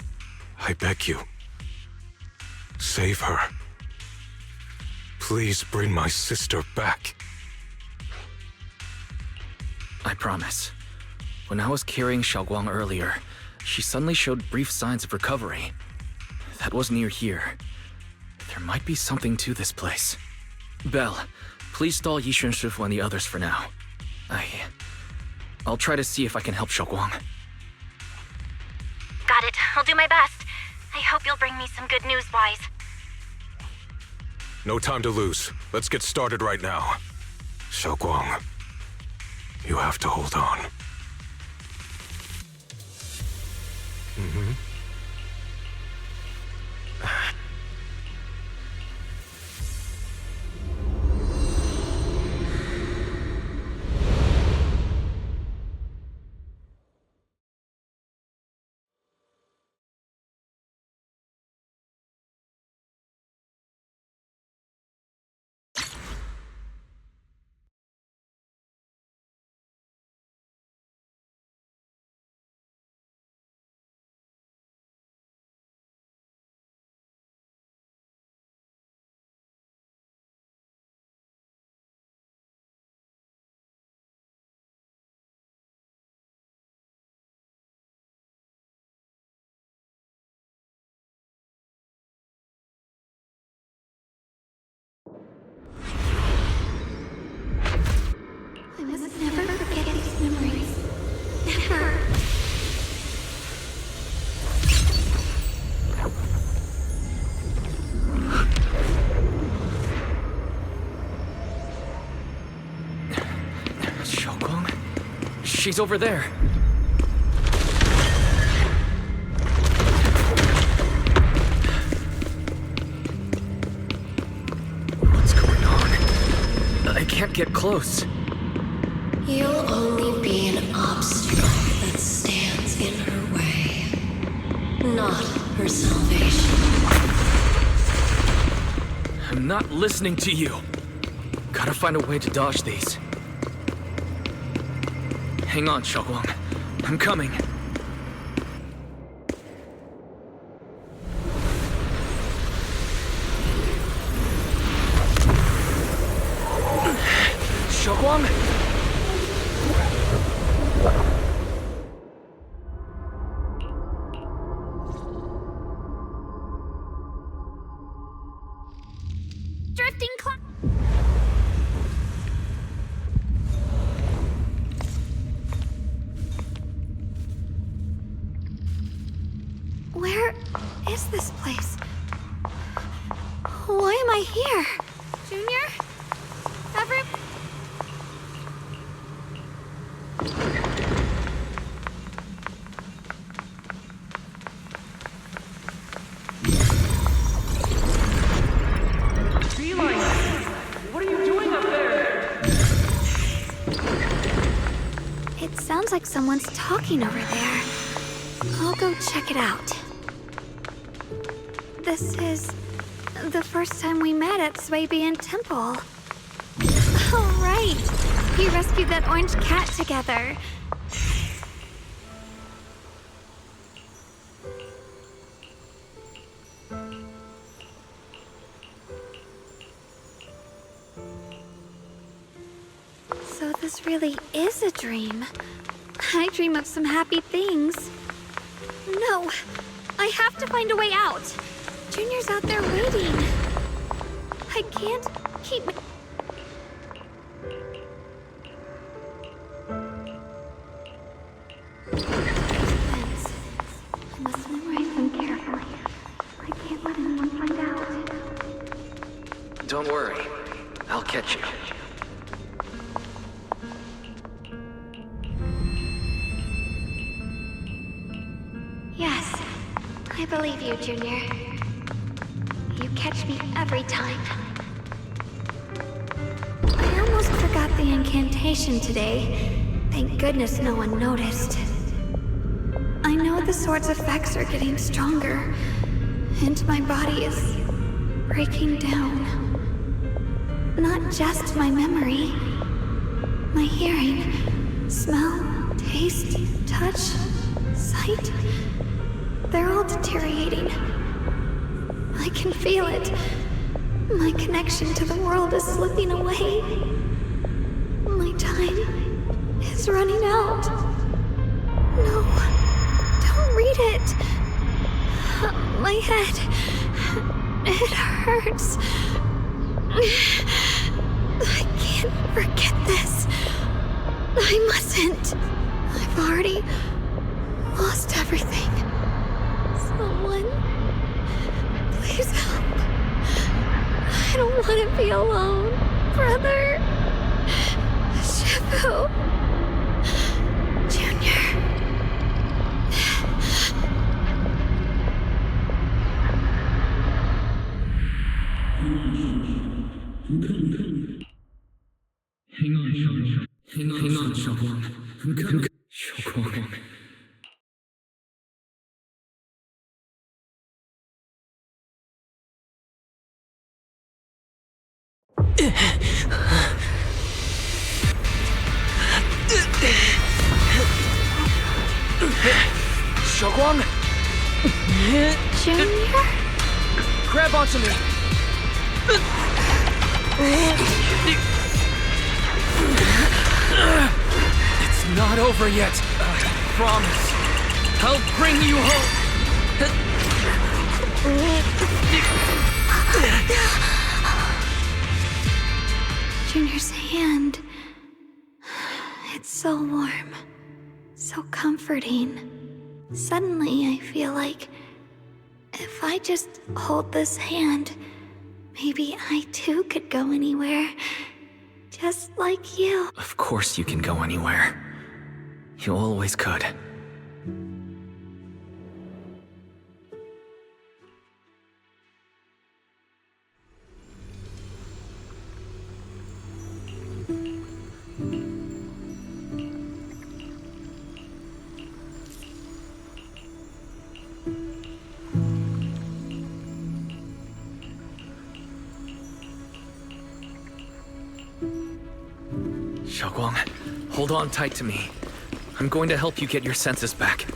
I beg you, save her. Please bring my sister back. I promise. When I was carrying Xiaoguang earlier, she suddenly showed brief signs of recovery. That was near here. There might be something to this place. Belle, please stall Yixuan Shifu and the others for now. I'll try to see if I can help Xiaoguang. Got it. I'll do my best. I hope you'll bring me some good news, Wise. No time to lose. Let's get started right now. Xiaoguang, you have to hold on. I must never forget these memories. Never. Xiaoguang? She's over there. What's going on? I can't get close. You'll only be an obstacle that stands in her way, not her salvation. I'm not listening to you. Gotta find a way to dodge these. Hang on, Xiaoguang. I'm coming. Xiaoguang? Drifting cloud. Where is this place? Why am I here? Junior? What are you doing up there? It sounds like someone's talking over there. I'll go check it out. This is the first time we met at Swabian Temple. Oh, right. We rescued that orange cat together. So this really is a dream. I dream of some happy things. No, I have to find a way out. Junior's out there waiting. I can't keep... I must memorize them carefully. I can't let anyone find out. Don't worry. I'll catch you. Yes, I believe you, Junior. You catch me every time. I almost forgot the incantation today. Thank goodness no one noticed. I know the sword's effects are getting stronger, and my body is breaking down. Not just my memory, my hearing, smell, taste, touch, sight. They're all deteriorating. I can feel it. My connection to the world is slipping away. My time is running out. No, don't read it. My head, it hurts. I can't forget this. I mustn't. I've already lost everything. Someone, please help. I don't want to be alone, brother. Shifu. Junior. Hang on, Xiaoguang. Xiaoguang. Xiaoguang! Junior? Grab onto me! It's not over yet. Promise. I'll bring you home. Junior's hand. It's so warm. So comforting. Suddenly, I feel like if I just hold this hand, maybe I too could go anywhere. Just like you. Of course you can go anywhere. You always could. Xiaoguang, hold on tight to me. I'm going to help you get your senses back.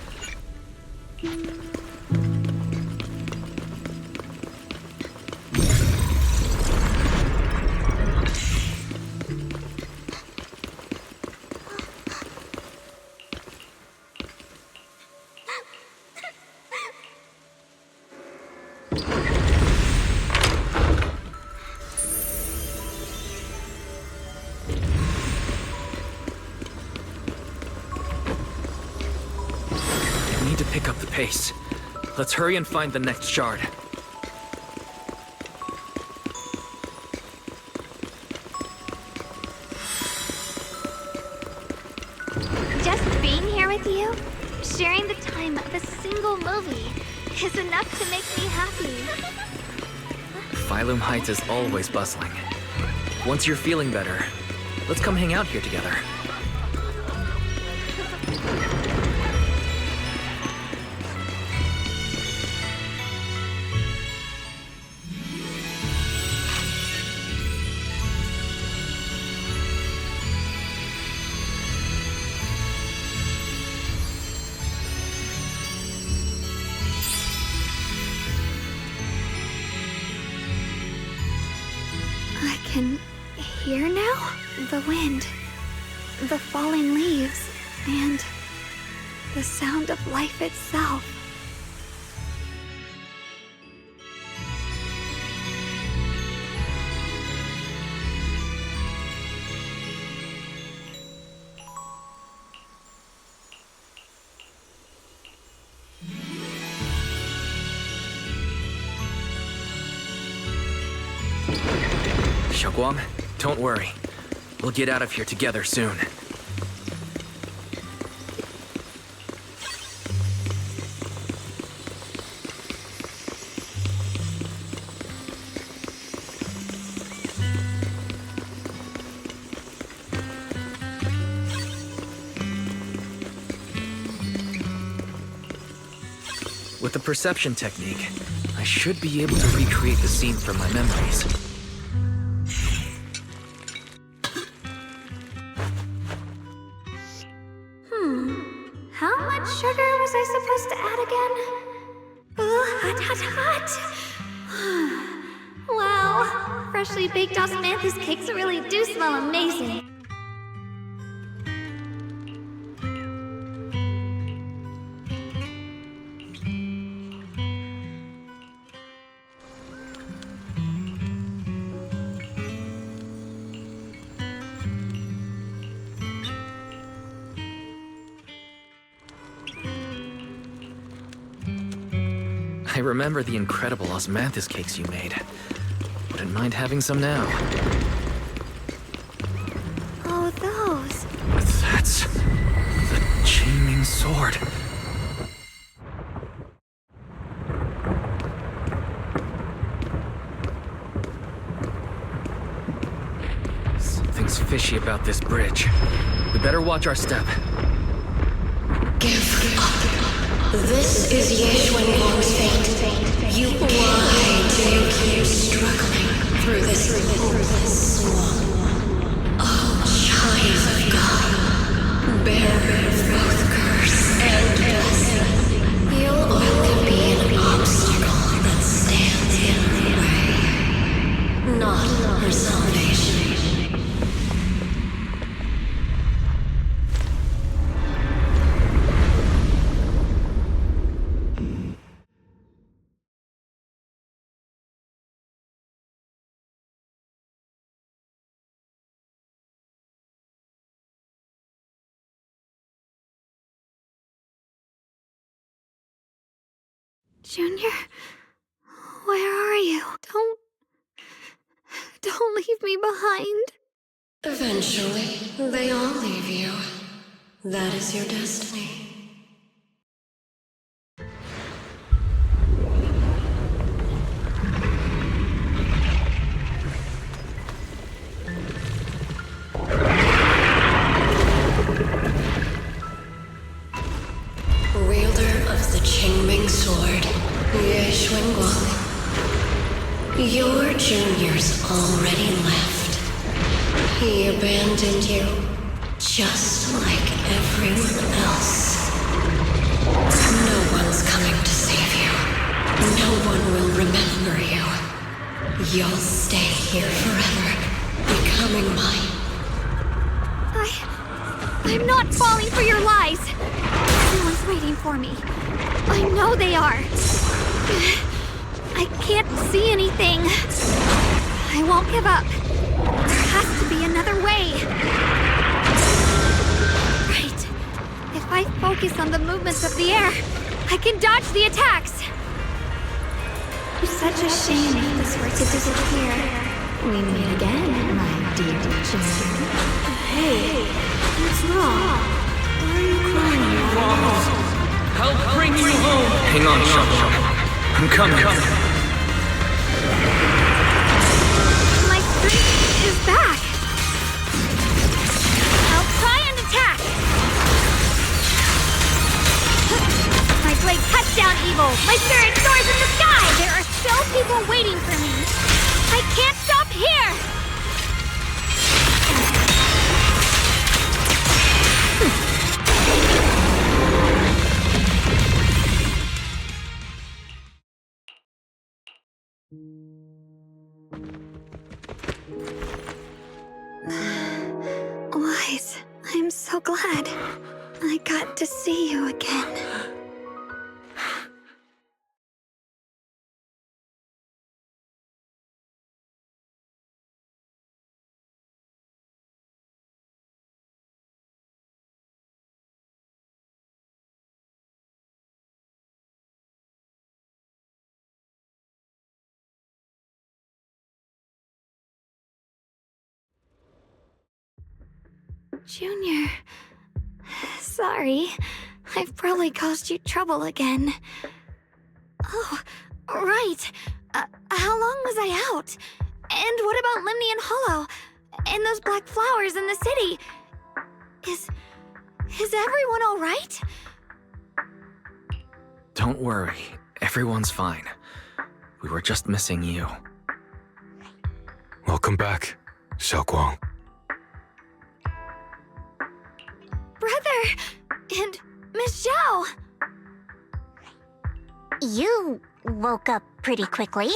Pick up the pace. Let's hurry and find the next shard. Just being here with you, sharing the time of a single movie, is enough to make me happy. Phylum Heights is always bustling. Once you're feeling better, let's come hang out here together. I can hear now? The wind, the falling leaves, and the sound of life itself. Xiaoguang, don't worry. We'll get out of here together soon. With the perception technique, I should be able to recreate the scene from my memories. How much sugar was I supposed to add again? Hot, hot, hot. Wow, freshly baked osmanthus cakes really do smell amazing. I remember the incredible osmanthus cakes you made. Wouldn't mind having some now. Oh, those. That's the Qingming sword. Something's fishy about this bridge. We better watch our step. Give up. This is Ye Xuanguang's fate. Why do you keep struggling through this hopeless swamp? Oh, child of God, bearer of both curse and blessing, you'll only be an obstacle that stands in her way, not her salvation. Junior, where are you? Don't leave me behind. Eventually, they all leave you. That is your destiny. Wielder of the Qingming sword, Ye Xuanguang. Your junior's already left. He abandoned you, just like everyone else. No one's coming to save you. No one will remember you. You'll stay here forever, becoming mine. I'm not falling for your lies. Everyone's waiting for me. I know they are. I can't see anything. I won't give up. There has to be another way. Right. If I focus on the movements of the air, I can dodge the attacks. Such a shame if this were to disappear. We meet again, my dear Junior. Hey, what's wrong? Why are you crying? Help bring you home! Hang on, Xiaoguang. I'm coming. My strength is back. I'll try and attack. My blade cuts down evil. My spirit soars in the sky. There are still people waiting for me. I can't stop here. Wise, I'm so glad I got to see you again. Junior. Sorry. I've probably caused you trouble again. Oh, right. How long was I out? And what about Limnian Hollow? And those black flowers in the city? Is everyone alright? Don't worry. Everyone's fine. We were just missing you. Welcome back, Xiaoguang. Brother! And Miss Zhao! You woke up pretty quickly.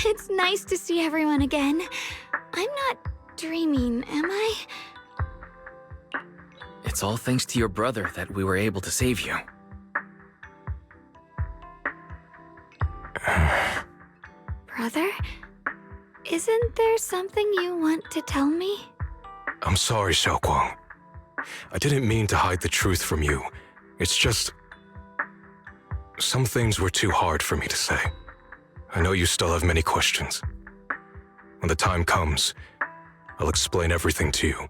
It's nice to see everyone again. I'm not dreaming, am I? It's all thanks to your brother that we were able to save you. Brother? Isn't there something you want to tell me? I'm sorry, Xiaoguang. I didn't mean to hide the truth from you. It's just... some things were too hard for me to say. I know you still have many questions. When the time comes, I'll explain everything to you.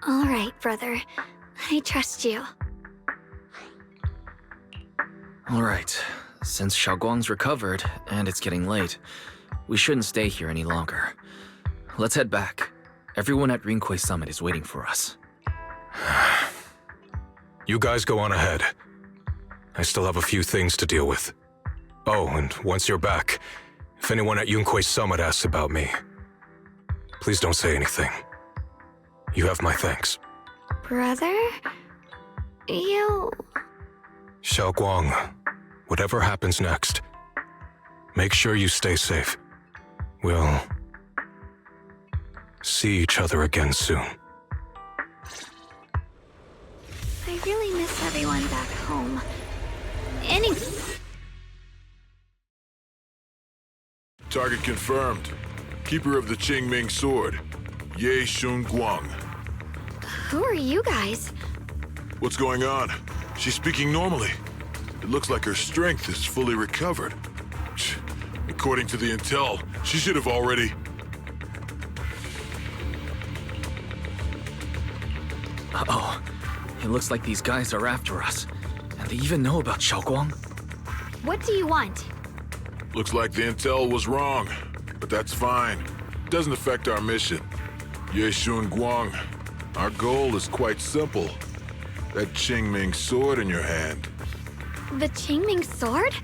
All right, brother. I trust you. All right. Since Xiaoguang's recovered, and it's getting late, we shouldn't stay here any longer. Let's head back. Everyone at Rinquei Summit is waiting for us. You guys go on ahead. I still have a few things to deal with. Oh, and once you're back, if anyone at Yunquei Summit asks about me, please don't say anything. You have my thanks. Brother? You... Xiaoguang, whatever happens next, make sure you stay safe. We'll see each other again soon. I really miss everyone back home. Target confirmed. Keeper of the Qingming Sword, Ye Shunguang. Who are you guys? What's going on? She's speaking normally. It looks like her strength is fully recovered. According to the intel, she should have already... Uh-oh. It looks like these guys are after us. And they even know about Xiaoguang. What do you want? Looks like the intel was wrong, but that's fine. It doesn't affect our mission. Ye Shunguang, our goal is quite simple. That Qingming sword in your hand. The Qingming sword?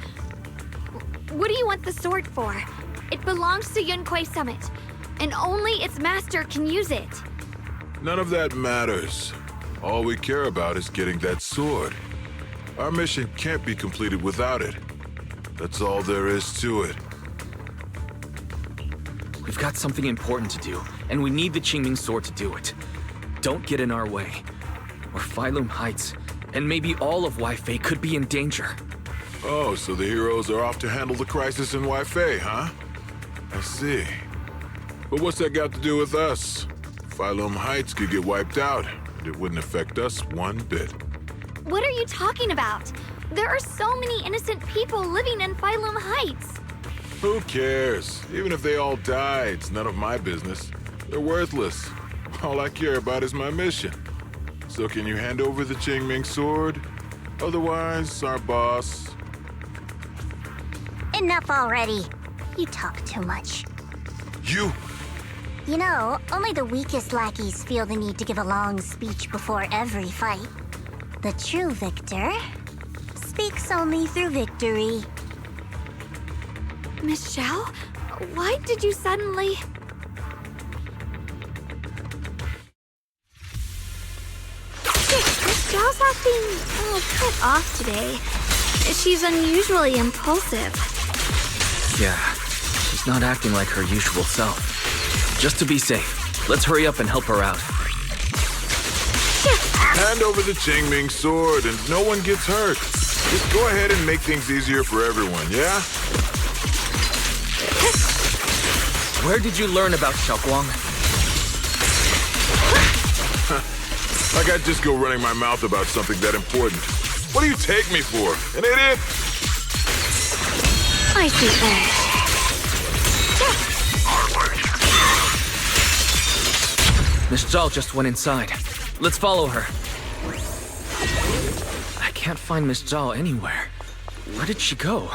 What do you want the sword for? It belongs to Yunquei Summit, and only its master can use it. None of that matters. All we care about is getting that sword. Our mission can't be completed without it. That's all there is to it. We've got something important to do, and we need the Qingming sword to do it. Don't get in our way, or Phylum Heights, and maybe all of Waifei could be in danger. Oh, so the heroes are off to handle the crisis in Waifei, huh? I see. But what's that got to do with us? Phylum Heights could get wiped out, and it wouldn't affect us one bit. What are you talking about? There are so many innocent people living in Phylum Heights. Who cares? Even if they all die, it's none of my business. They're worthless. All I care about is my mission. So can you hand over the Qingming sword? Otherwise, our boss... Enough already. You talk too much. You! You know, only the weakest lackeys feel the need to give a long speech before every fight. The true victor speaks only through victory. Miss Zhao? Why did you suddenly... Miss Zhao's acting a little put off today. She's unusually impulsive. Yeah, she's not acting like her usual self. Just to be safe, let's hurry up and help her out. Hand over the Qingming sword and no one gets hurt. Just go ahead and make things easier for everyone, yeah? Where did you learn about Xiaoguang? Like I'd just go running my mouth about something that important. What do you take me for? An idiot? I see that. Miss Zhao just went inside. Let's follow her. I can't find Miss Zhao anywhere. Where did she go?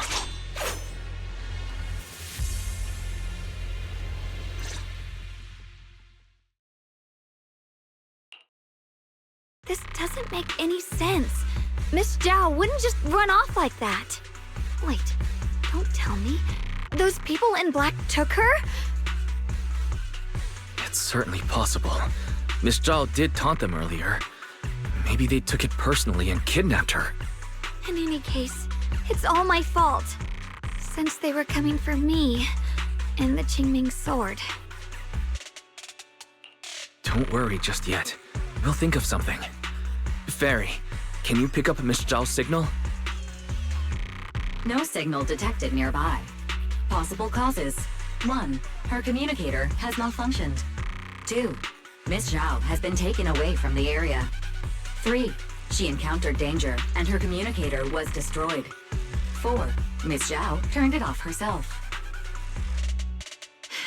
This doesn't make any sense. Miss Zhao wouldn't just run off like that. Wait, don't tell me. Those people in black took her? It's certainly possible. Miss Zhao did taunt them earlier. Maybe they took it personally and kidnapped her. In any case, it's all my fault. Since they were coming for me and the Qingming sword. Don't worry just yet. We'll think of something. Fairy, can you pick up Miss Zhao's signal? No signal detected nearby. Possible causes. 1. Her communicator has malfunctioned. 2. Miss Zhao has been taken away from the area. 3. She encountered danger and her communicator was destroyed. 4. Miss Zhao turned it off herself.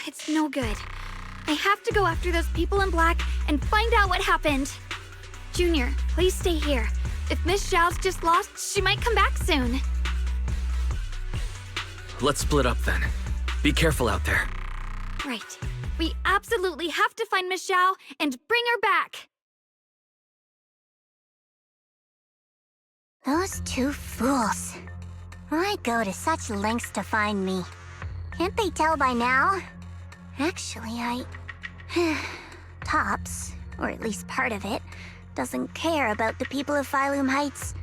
It's no good. I have to go after those people in black and find out what happened. Junior, please stay here. If Miss Zhao's just lost, she might come back soon. Let's split up then. Be careful out there. Right. We absolutely have to find Miss Zhao and bring her back. Those two fools. Why go to such lengths to find me? Can't they tell by now? Actually, Tops, or at least part of it, doesn't care about the people of Phylum Heights.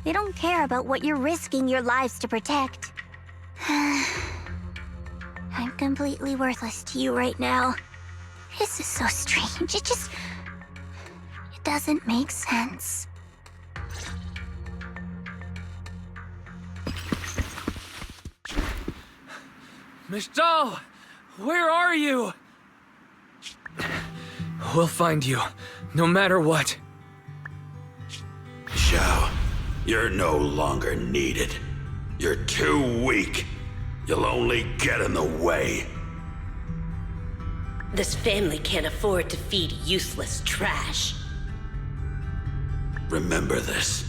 They don't care about what you're risking your lives to protect. I'm completely worthless to you right now. This is so strange. It doesn't make sense. Miss Zhao! Where are you? We'll find you, no matter what. Zhao, you're no longer needed. You're too weak. You'll only get in the way. This family can't afford to feed useless trash. Remember this.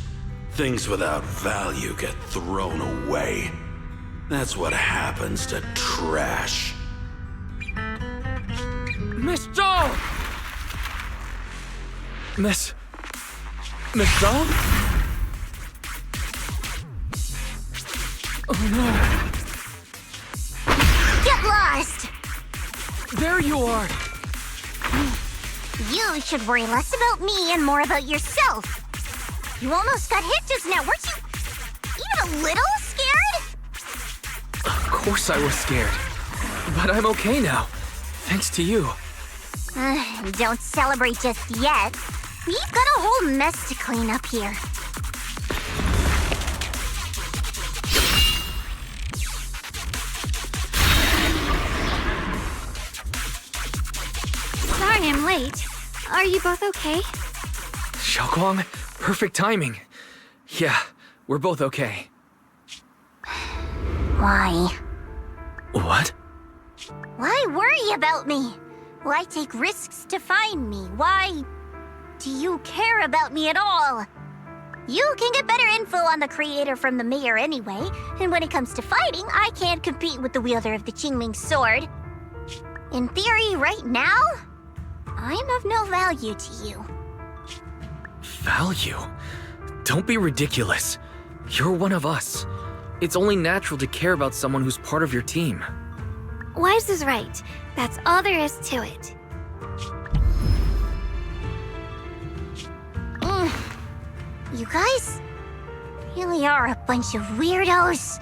Things without value get thrown away. That's what happens to trash. Miss Zhao! Miss Zhao? Oh no! Get lost! There you are! You should worry less about me and more about yourself. You almost got hit just now, weren't you even a little scared? Of course I was scared. But I'm okay now. Thanks to you. Don't celebrate just yet. We've got a whole mess to clean up here. Sorry I'm late. Are you both okay? Xiaoguang, perfect timing. Yeah, we're both okay. Why? What? Why worry about me? Why take risks to find me? Why do you care about me at all? You can get better info on the creator from the mayor anyway, and when it comes to fighting, I can't compete with the wielder of the Qingming sword. In theory, right now, I'm of no value to you. Value? Don't be ridiculous. You're one of us. It's only natural to care about someone who's part of your team. Wise is right. That's all there is to it. You guys really are a bunch of weirdos.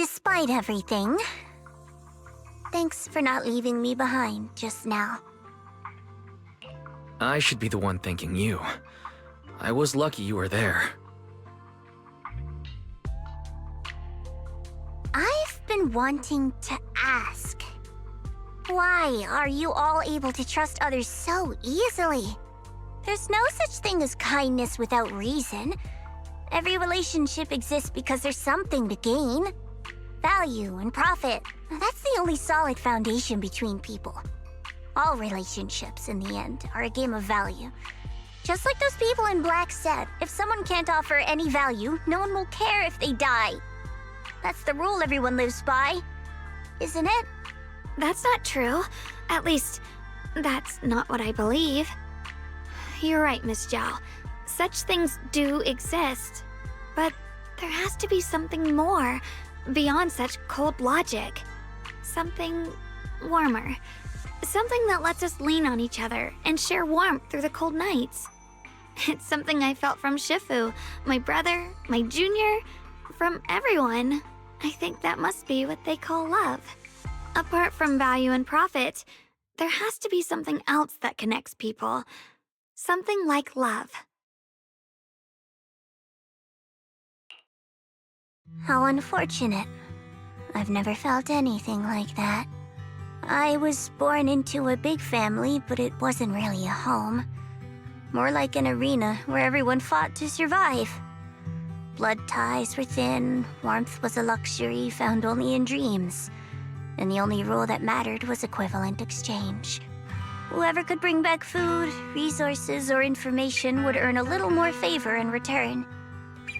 Despite everything, thanks for not leaving me behind just now. I should be the one thanking you. I was lucky you were there. I've been wanting to ask. Why are you all able to trust others so easily? There's no such thing as kindness without reason. Every relationship exists because there's something to gain. Value and profit. That's the only solid foundation between people. All relationships, in the end, are a game of value. Just like those people in Black said, if someone can't offer any value, no one will care if they die. That's the rule everyone lives by, isn't it? That's not true. At least, that's not what I believe. You're right, Miss Zhao. Such things do exist. But there has to be something more, beyond such cold logic. Something warmer. Something that lets us lean on each other and share warmth through the cold nights. It's something I felt from Shifu, my brother, my junior, from everyone. I think that must be what they call love. Apart from value and profit, there has to be something else that connects people. Something like love. How unfortunate. I've never felt anything like that. I was born into a big family, but it wasn't really a home. More like an arena where everyone fought to survive. Blood ties were thin, warmth was a luxury found only in dreams, and the only rule that mattered was equivalent exchange. Whoever could bring back food, resources, or information would earn a little more favor in return.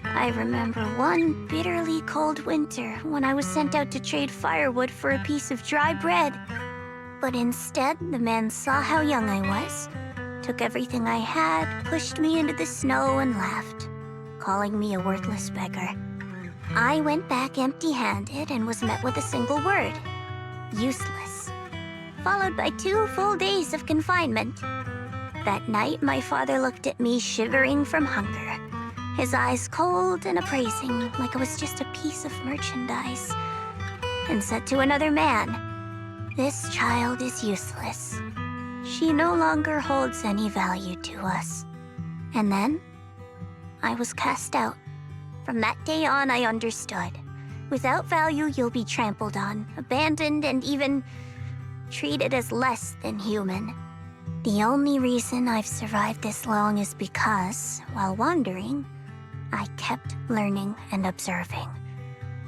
I remember one bitterly cold winter when I was sent out to trade firewood for a piece of dry bread. But instead, the man saw how young I was, took everything I had, pushed me into the snow, and laughed, calling me a worthless beggar. I went back empty-handed and was met with a single word: useless, followed by 2 full days of confinement. That night, my father looked at me shivering from hunger, his eyes cold and appraising, like I was just a piece of merchandise, and said to another man, "This child is useless. She no longer holds any value to us." And then, I was cast out. From that day on, I understood. Without value, you'll be trampled on, abandoned, and even treated as less than human. The only reason I've survived this long is because, while wandering, I kept learning and observing,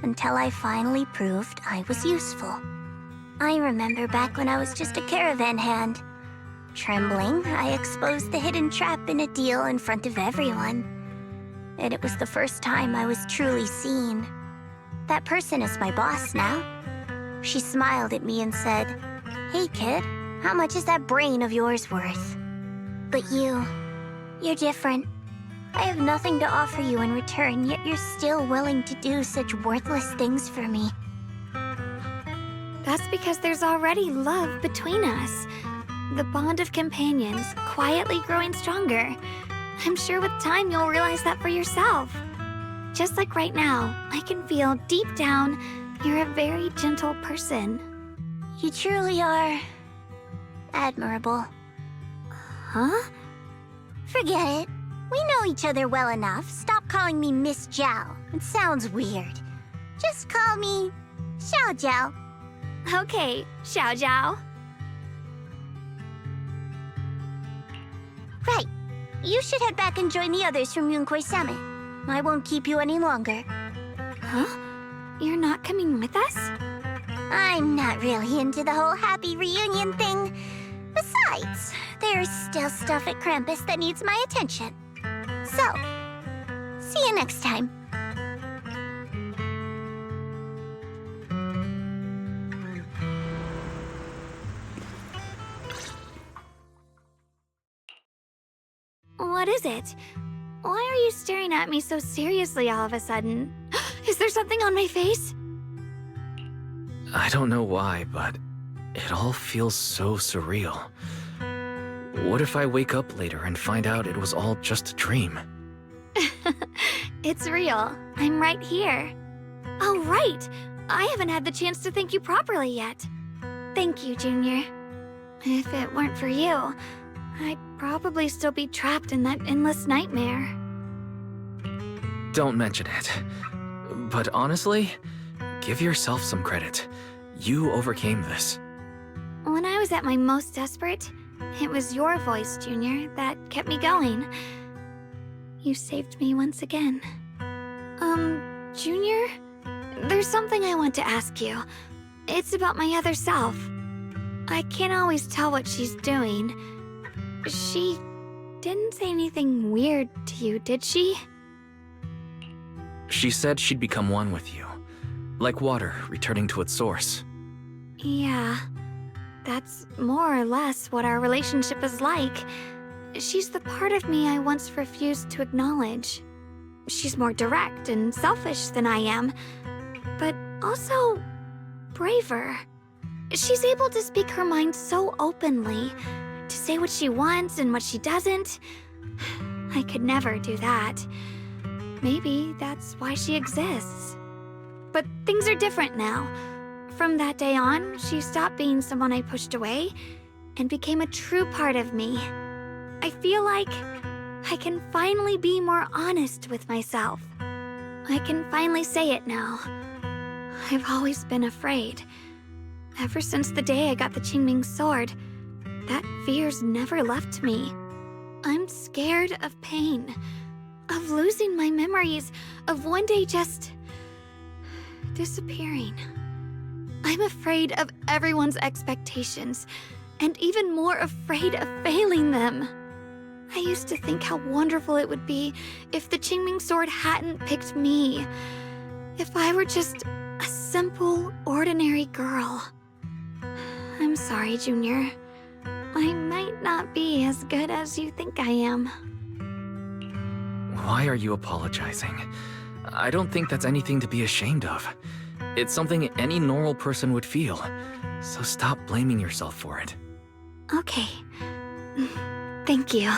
until I finally proved I was useful. I remember back when I was just a caravan hand. Trembling, I exposed the hidden trap in a deal in front of everyone. And it was the first time I was truly seen. That person is my boss now. She smiled at me and said, "Hey kid, how much is that brain of yours worth?" But you're different. I have nothing to offer you in return, yet you're still willing to do such worthless things for me. That's because there's already love between us. The bond of companions, quietly growing stronger. I'm sure with time you'll realize that for yourself. Just like right now, I can feel deep down you're a very gentle person. You truly are admirable. Huh? Forget it. We know each other well enough. Stop calling me Miss Zhao. It sounds weird. Just call me Xiao Zhao. Okay, Xiao Zhao. Right. You should head back and join the others from Yunquei Summit. I won't keep you any longer. Huh? You're not coming with us? I'm not really into the whole happy reunion thing. Besides, there's still stuff at Krampus that needs my attention. So, see you next time. What is it? Why are you staring at me so seriously all of a sudden? Is there something on my face? I don't know why, but it all feels so surreal. What if I wake up later and find out it was all just a dream? It's real. I'm right here. Oh, right. I haven't had the chance to thank you properly yet. Thank you, Junior. If it weren't for you, I'd probably still be trapped in that endless nightmare. Don't mention it. But honestly, give yourself some credit. You overcame this. When I was at my most desperate, it was your voice, Junior, that kept me going. You saved me once again. Junior? There's something I want to ask you. It's about my other self. I can't always tell what she's doing. She didn't say anything weird to you, did she? She said she'd become one with you. Like water returning to its source. Yeah. That's more or less what our relationship is like. She's the part of me I once refused to acknowledge. She's more direct and selfish than I am, but also braver. She's able to speak her mind so openly, to say what she wants and what she doesn't. I could never do that. Maybe that's why she exists. But things are different now. From that day on, she stopped being someone I pushed away and became a true part of me. I feel like I can finally be more honest with myself. I can finally say it now. I've always been afraid. Ever since the day I got the Qingming sword, that fear's never left me. I'm scared of pain, of losing my memories, of one day just disappearing. I'm afraid of everyone's expectations, and even more afraid of failing them. I used to think how wonderful it would be if the Qingming sword hadn't picked me. If I were just a simple, ordinary girl. I'm sorry, Junior. I might not be as good as you think I am. Why are you apologizing? I don't think that's anything to be ashamed of. It's something any normal person would feel. So stop blaming yourself for it. Okay. Thank you.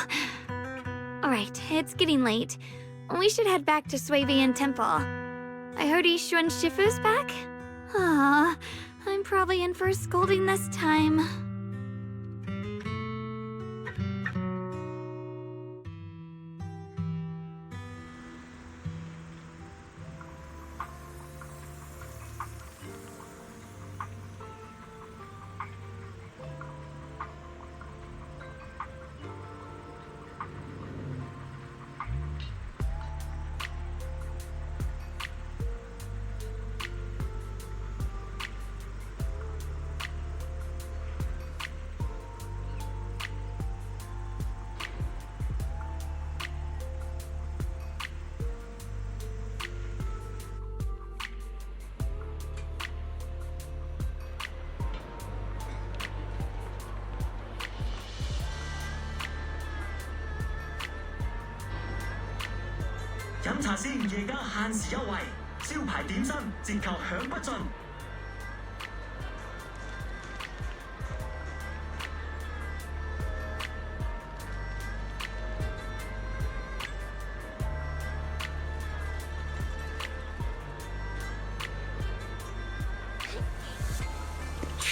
Alright, it's getting late. We should head back to Suevian Temple. I heard Yishuan Shifu's back? Aw, I'm probably in for a scolding this time.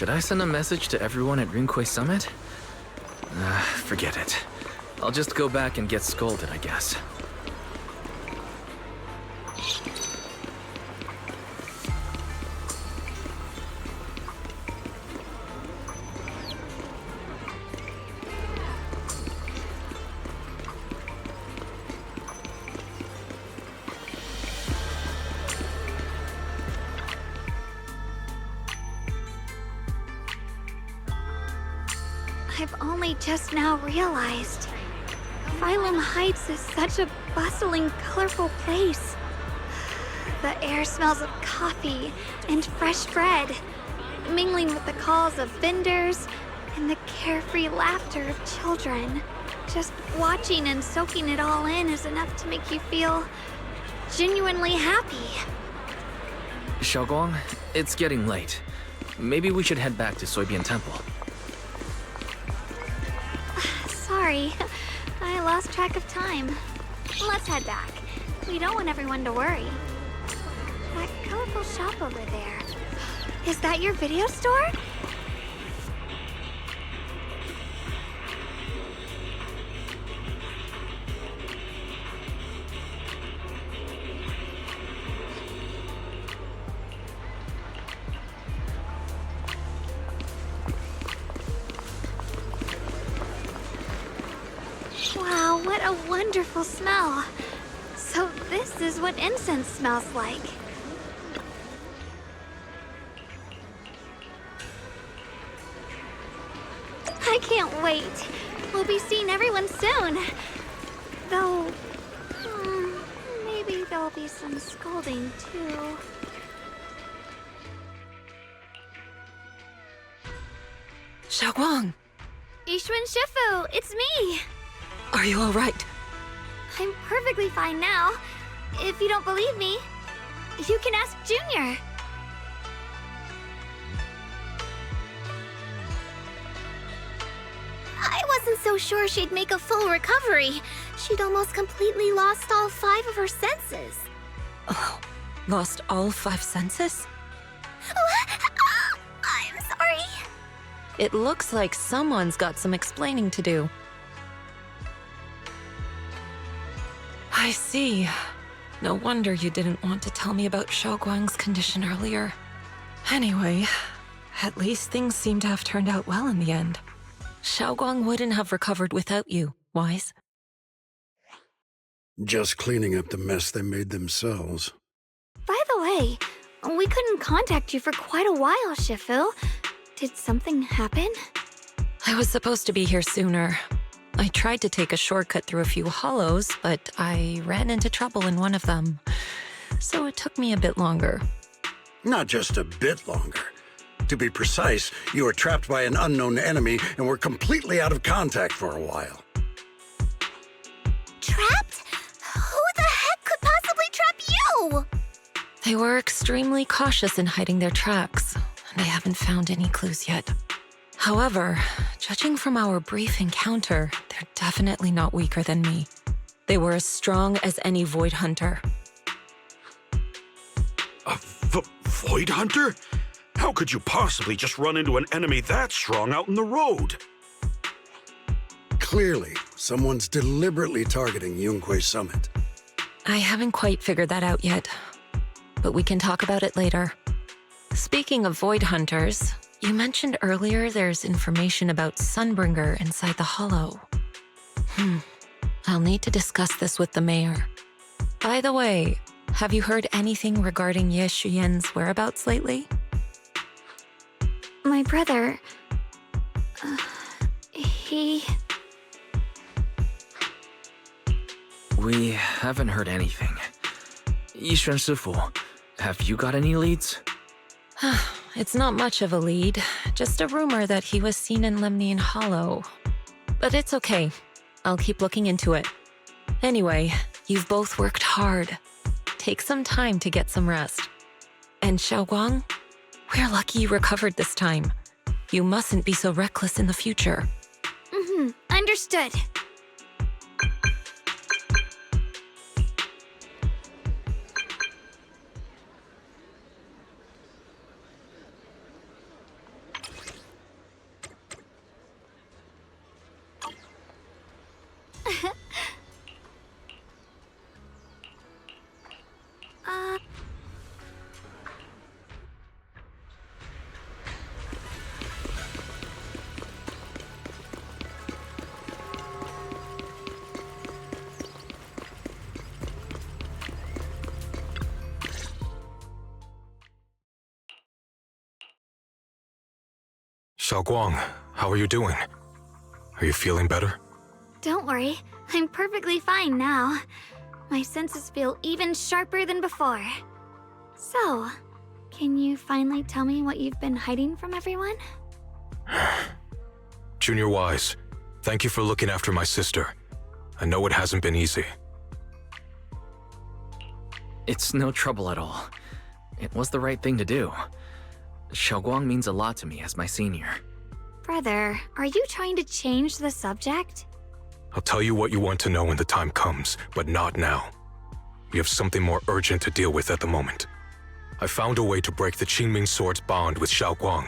Should I send a message to everyone at Rinkway Summit? Forget it. I'll just go back and get scolded, I guess. I've only just now realized. Phylum Heights is such a bustling, colorful place. The air smells of coffee and fresh bread, mingling with the calls of vendors and the carefree laughter of children. Just watching and soaking it all in is enough to make you feel genuinely happy. Xiaoguang, it's getting late. Maybe we should head back to Suebian Temple. Sorry, I lost track of time. Let's head back. We don't want everyone to worry. That colorful shop over there. Is that your video store? Wow, what a wonderful smell. So this is what incense smells like. I can't wait. We'll be seeing everyone soon. Though, maybe there'll be some scolding too. Xiaoguang, Yixuan Shifu, it's me. are you alright? I'm perfectly fine now. If you don't believe me, you can ask Junior. I wasn't so sure she'd make a full recovery. She'd almost completely lost all 5 of her senses. Oh, lost all 5 senses? I'm sorry. It looks like someone's got some explaining to do. I see. No wonder you didn't want to tell me about Xiaoguang's condition earlier. Anyway, at least things seem to have turned out well in the end. Xiaoguang wouldn't have recovered without you, Wise. Just cleaning up the mess they made themselves. By the way, we couldn't contact you for quite a while, Shifu. Did something happen? I was supposed to be here sooner. I tried to take a shortcut through a few hollows, but I ran into trouble in one of them. So it took me a bit longer. Not just a bit longer. To be precise, you were trapped by an unknown enemy and were completely out of contact for a while. Trapped? Who the heck could possibly trap you? They were extremely cautious in hiding their tracks, and I haven't found any clues yet. However, judging from our brief encounter, they're definitely not weaker than me. They were as strong as any Void Hunter. A Void Hunter? How could you possibly just run into an enemy that strong out in the road? Clearly, someone's deliberately targeting Yunque Summit. I haven't quite figured that out yet, but we can talk about it later. Speaking of Void Hunters, you mentioned earlier there's information about Sunbringer inside the Hollow. I'll need to discuss this with the mayor. By the way, have you heard anything regarding Ye Shuyen's whereabouts lately? My brother... he... We haven't heard anything. Yixuan Shifu, have you got any leads? It's not much of a lead, just a rumor that he was seen in Lemnian Hollow. But it's okay. I'll keep looking into it. Anyway, you've both worked hard. Take some time to get some rest. And Xiaoguang, we're lucky you recovered this time. You mustn't be so reckless in the future. Understood. Xiaoguang, how are you doing? Are you feeling better? Don't worry, I'm perfectly fine now. My senses feel even sharper than before. So, can you finally tell me what you've been hiding from everyone? Junior Wise, thank you for looking after my sister. I know it hasn't been easy. It's no trouble at all. It was the right thing to do. Xiaoguang means a lot to me as my senior. Brother, are you trying to change the subject? I'll tell you what you want to know when the time comes, but not now. We have something more urgent to deal with at the moment. I found a way to break the Qingming Sword's bond with Xiaoguang.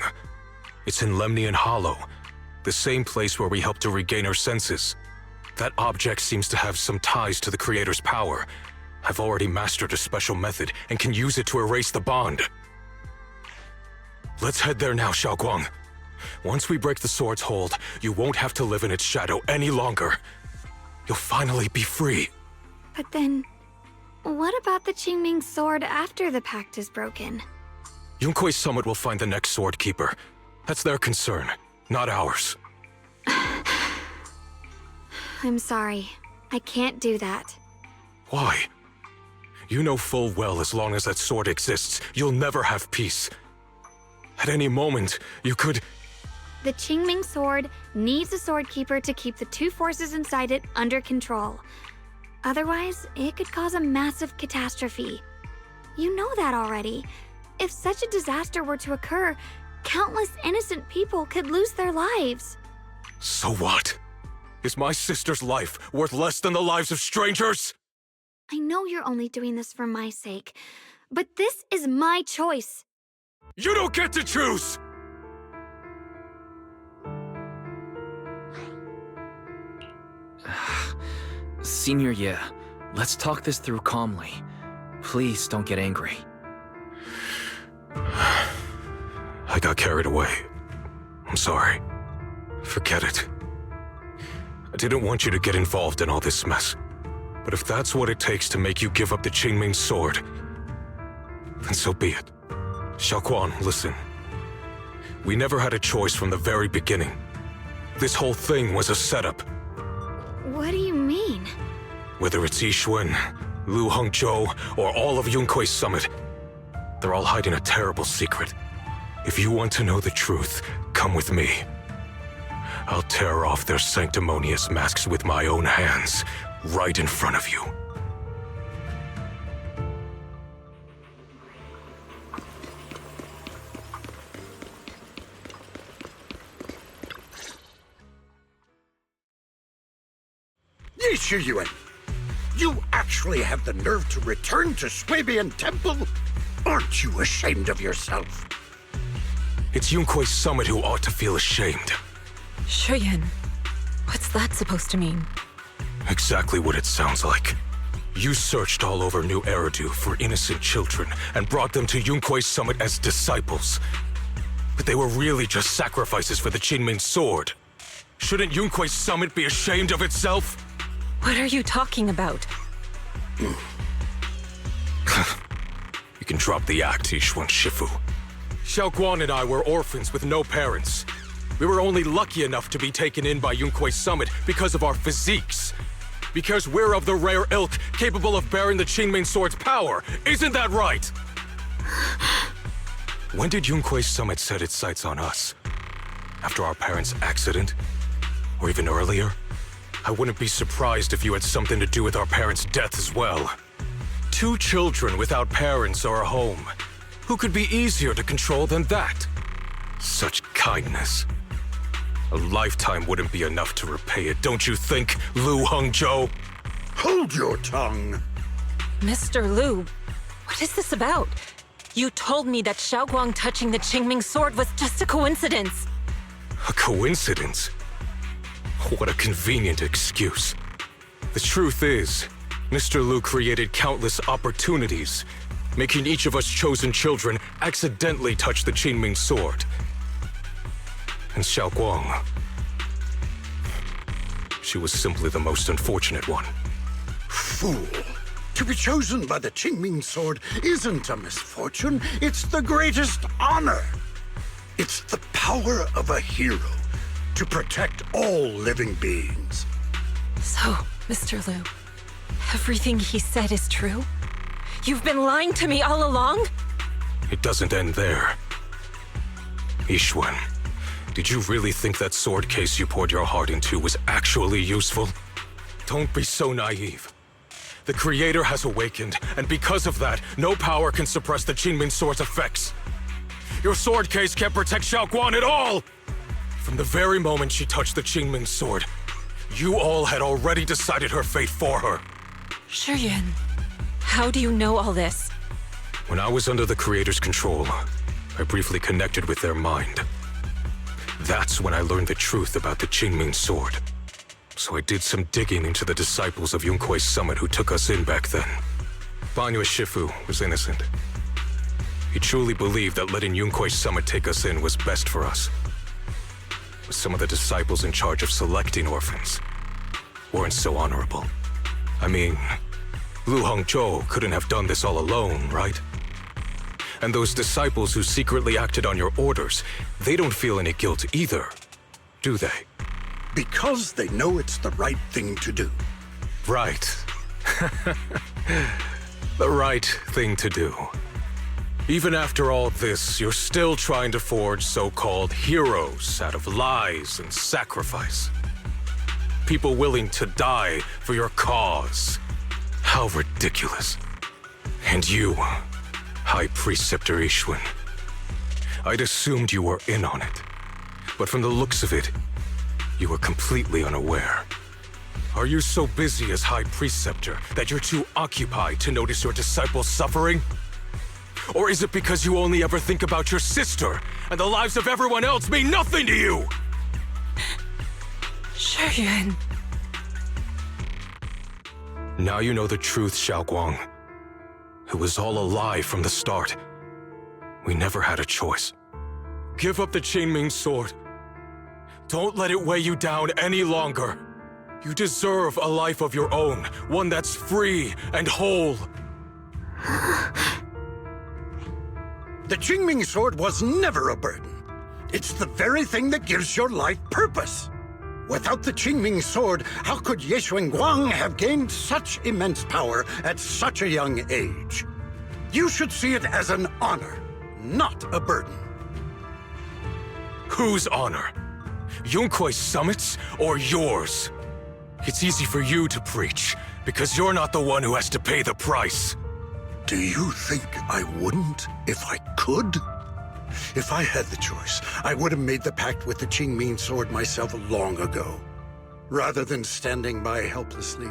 It's in Lemnian Hollow, the same place where we helped to regain her senses. That object seems to have some ties to the Creator's power. I've already mastered a special method and can use it to erase the bond. Let's head there now, Xiaoguang. Once we break the sword's hold, you won't have to live in its shadow any longer. You'll finally be free. But then, what about the Qingming Sword after the pact is broken? Yunkui's summit will find the next Sword Keeper. That's their concern, not ours. I'm sorry. I can't do that. Why? You know full well as long as that sword exists, you'll never have peace. At any moment, you could... The Qingming Sword needs a Sword Keeper to keep the two forces inside it under control. Otherwise, it could cause a massive catastrophe. You know that already. If such a disaster were to occur, countless innocent people could lose their lives. So what? Is my sister's life worth less than the lives of strangers? I know you're only doing this for my sake, but this is my choice. You don't get to choose! Senior Ye, let's talk this through calmly. Please don't get angry. I got carried away. I'm sorry. Forget it. I didn't want you to get involved in all this mess. But if that's what it takes to make you give up the Qingming Sword, then so be it. Xiaoguang, listen. We never had a choice from the very beginning. This whole thing was a setup. What do you mean? Whether it's Yixuan, Lu Hongzhou, or all of Yunkui's summit, they're all hiding a terrible secret. If you want to know the truth, come with me. I'll tear off their sanctimonious masks with my own hands, right in front of you. Ye Shiyuan, you actually have the nerve to return to Swabian Temple? Aren't you ashamed of yourself? It's Yunkui's summit who ought to feel ashamed. Shuyan, what's that supposed to mean? Exactly what it sounds like. You searched all over New Eridu for innocent children and brought them to Yunkui's summit as disciples. But they were really just sacrifices for the Qingming Sword. Shouldn't Yunkui's summit be ashamed of itself? What are you talking about? You can drop the act, Yixuan Shifu. Xiaoguang and I were orphans with no parents. We were only lucky enough to be taken in by Yunkui's summit because of our physiques. Because we're of the rare ilk capable of bearing the Qingming Sword's power. Isn't that right? When did Yunkui's summit set its sights on us? After our parents' accident? Or even earlier? I wouldn't be surprised if you had something to do with our parents' death as well. 2 children without parents or a home. Who could be easier to control than that? Such kindness. A lifetime wouldn't be enough to repay it, don't you think, Lu Hongzhou? Hold your tongue! Mr. Lu, what is this about? You told me that Xiaoguang touching the Qingming Sword was just a coincidence. A coincidence? What a convenient excuse. The truth is, Mr. Lu created countless opportunities, making each of us chosen children accidentally touch the Qingming Sword. And Xiaoguang, she was simply the most unfortunate one. Fool! To be chosen by the Qingming Sword isn't a misfortune, it's the greatest honor. It's the power of a hero to protect all living beings. So, Mr. Lu, everything he said is true? You've been lying to me all along? It doesn't end there. Yixuan, did you really think that sword case you poured your heart into was actually useful? Don't be so naive. The Creator has awakened, and because of that, no power can suppress the Qingming Sword's effects. Your sword case can't protect Xiaoguang at all! From the very moment she touched the Qingming Sword, you all had already decided her fate for her. Shuyan, how do you know all this? When I was under the Creator's control, I briefly connected with their mind. That's when I learned the truth about the Qingming sword. So I did some digging into the disciples of Yunkuei Summit who took us in back then. Banyue Shifu was innocent. He truly believed that letting Yunkuei Summit take us in was best for us. But some of the disciples in charge of selecting orphans weren't so honorable. I mean, Lu Hongzhou couldn't have done this all alone, right? And those disciples who secretly acted on your orders, they don't feel any guilt either, do they? Because they know it's the right thing to do. Right. The right thing to do. Even after all this, you're still trying to forge so-called heroes out of lies and sacrifice. People willing to die for your cause. How ridiculous. And you, High Preceptor Ishun. I'd assumed you were in on it. But from the looks of it, you were completely unaware. Are you so busy as High Preceptor that you're too occupied to notice your disciples suffering? Or is it because you only ever think about your sister, and the lives of everyone else mean nothing to you? Shuyuan. Now you know the truth, Xiaoguang. It was all a lie from the start. We never had a choice. Give up the Qingming sword. Don't let it weigh you down any longer. You deserve a life of your own, one that's free and whole. The Qingming sword was never a burden. It's the very thing that gives your life purpose. Without the Qingming sword, how could Ye Guang have gained such immense power at such a young age? You should see it as an honor, not a burden. Whose honor? Yunkuei Summit's or yours? It's easy for you to preach, because you're not the one who has to pay the price. Do you think I wouldn't if I could? If I had the choice, I would have made the pact with the Qingming sword myself long ago. Rather than standing by helplessly,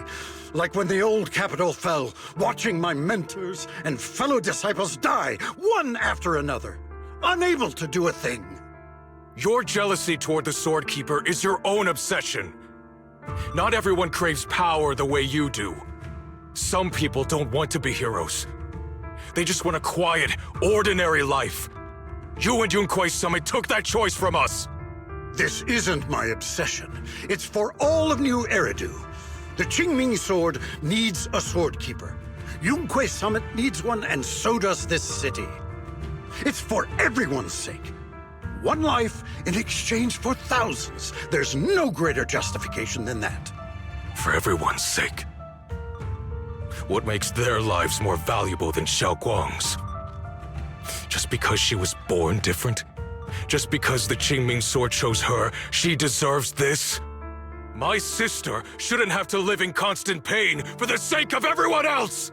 like when the old capital fell, watching my mentors and fellow disciples die, one after another, unable to do a thing. Your jealousy toward the Sword Keeper is your own obsession. Not everyone craves power the way you do. Some people don't want to be heroes. They just want a quiet, ordinary life. You and Yunkuei Summit took that choice from us. This isn't my obsession. It's for all of New Eridu. The Qingming sword needs a sword keeper. Yunkuei Summit needs one, and so does this city. It's for everyone's sake. One life in exchange for thousands. There's no greater justification than that. For everyone's sake. What makes their lives more valuable than Xiao Guang's? Just because she was born different? Just because the Qingming sword chose her, she deserves this? My sister shouldn't have to live in constant pain for the sake of everyone else!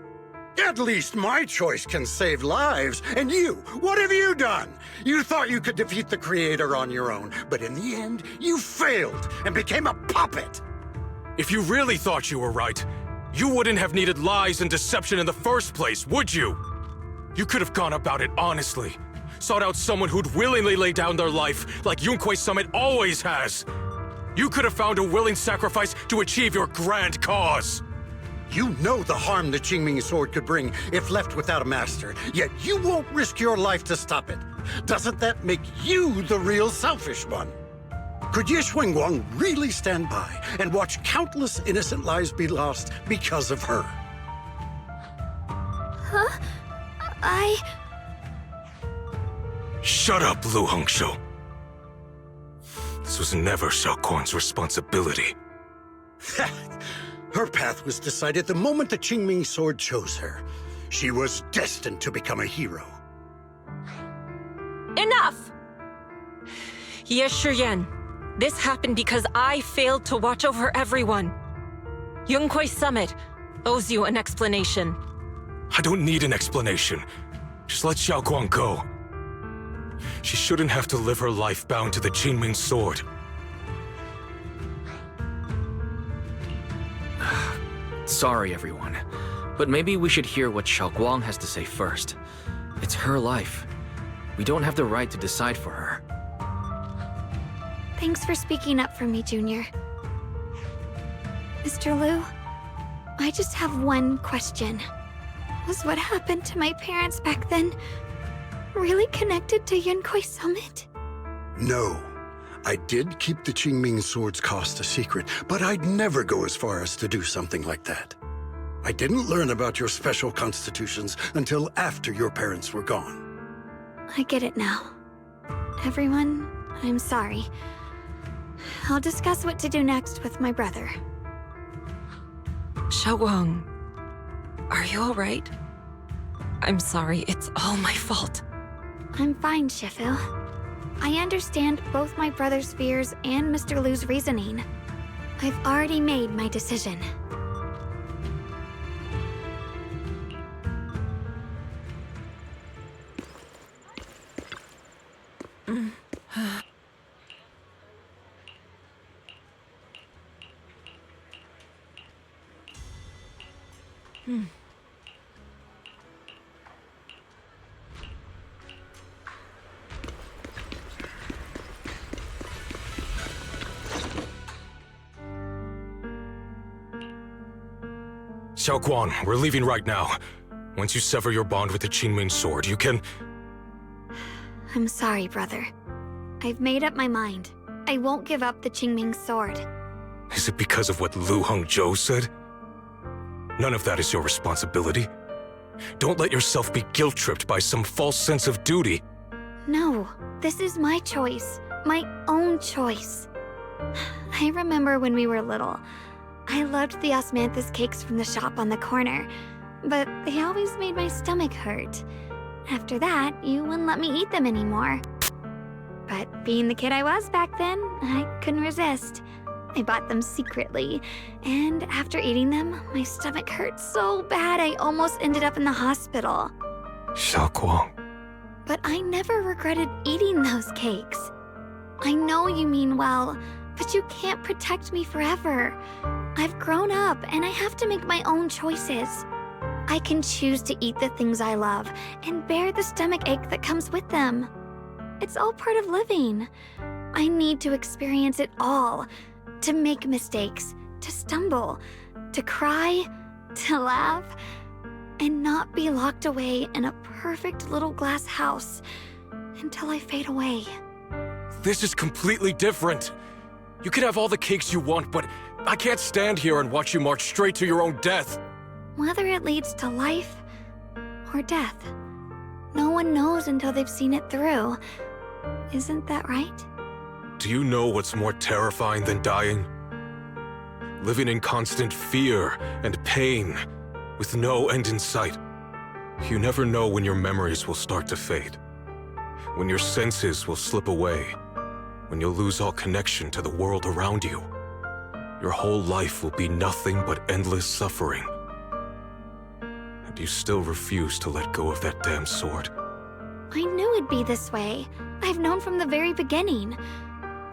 At least my choice can save lives. And you, what have you done? You thought you could defeat the Creator on your own, but in the end, you failed and became a puppet. If you really thought you were right, you wouldn't have needed lies and deception in the first place, would you? You could have gone about it honestly. Sought out someone who'd willingly lay down their life, like Yunkuei Summit always has. You could have found a willing sacrifice to achieve your grand cause. You know the harm the Qingming sword could bring if left without a master, yet you won't risk your life to stop it. Doesn't that make you the real selfish one? Could Ye Guang really stand by and watch countless innocent lives be lost because of her? Huh? Shut up, Lu Hongzhou. This was never Xiao Guang's responsibility. Her path was decided the moment the Qingming sword chose her. She was destined to become a hero. Enough! Ye Shuyuan, this happened because I failed to watch over everyone. Yunkuei Summit owes you an explanation. I don't need an explanation. Just let Xiao Guang go. She shouldn't have to live her life bound to the Qingming sword. Sorry, everyone. But maybe we should hear what Xiao Guang has to say first. It's her life. We don't have the right to decide for her. Thanks for speaking up for me, Junior. Mr. Liu, I just have one question. Was what happened to my parents back then really connected to Yunkui Summit? No. I did keep the Qingming Sword's cost a secret, but I'd never go as far as to do something like that. I didn't learn about your special constitutions until after your parents were gone. I get it now. Everyone, I'm sorry. I'll discuss what to do next with my brother. Xiaoguang, are you all right? I'm sorry, it's all my fault. I'm fine, Shifu. I understand both my brother's fears and Mr. Liu's reasoning. I've already made my decision. Xiaoguang, we're leaving right now. Once you sever your bond with the Qingming Sword, you can... I'm sorry, brother. I've made up my mind. I won't give up the Qingming Sword. Is it because of what Lu Hongzhou said? None of that is your responsibility. Don't let yourself be guilt-tripped by some false sense of duty. No, this is my choice. My own choice. I remember when we were little. I loved the osmanthus cakes from the shop on the corner, but they always made my stomach hurt. After that, you wouldn't let me eat them anymore. But being the kid I was back then, I couldn't resist. I bought them secretly, and after eating them, my stomach hurt so bad I almost ended up in the hospital. Xiaoguang. But I never regretted eating those cakes. I know you mean well, but you can't protect me forever. I've grown up, and I have to make my own choices. I can choose to eat the things I love, and bear the stomach ache that comes with them. It's all part of living. I need to experience it all. To make mistakes, to stumble, to cry, to laugh, and not be locked away in a perfect little glass house until I fade away. This is completely different. You can have all the cakes you want, but I can't stand here and watch you march straight to your own death. Whether it leads to life or death, no one knows until they've seen it through. Isn't that right? Do you know what's more terrifying than dying? Living in constant fear and pain, with no end in sight. You never know when your memories will start to fade, when your senses will slip away, when you'll lose all connection to the world around you. Your whole life will be nothing but endless suffering. And you still refuse to let go of that damn sword. I knew it'd be this way. I've known from the very beginning.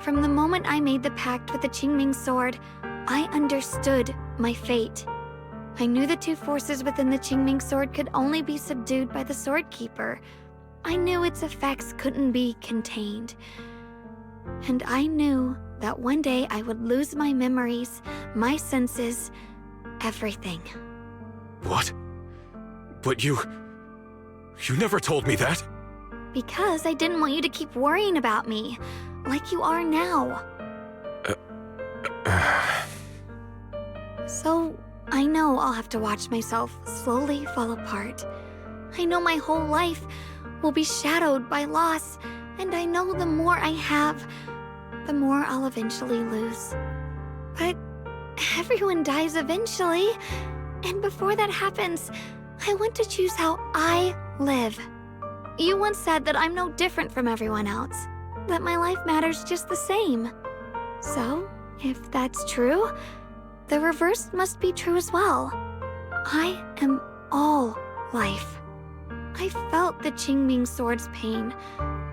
From the moment I made the pact with the Qingming Sword, I understood my fate. I knew the two forces within the Qingming Sword could only be subdued by the Sword Keeper. I knew its effects couldn't be contained. And I knew that one day I would lose my memories, my senses, everything. What? But you never told me that. Because I didn't want you to keep worrying about me, like you are now. So, I know I'll have to watch myself slowly fall apart. I know my whole life will be shadowed by loss, and I know the more I have, the more I'll eventually lose. But everyone dies eventually, and before that happens, I want to choose how I live. You once said that I'm no different from everyone else, that my life matters just the same. So, if that's true, the reverse must be true as well. I am all life. I felt the Qingming Sword's pain.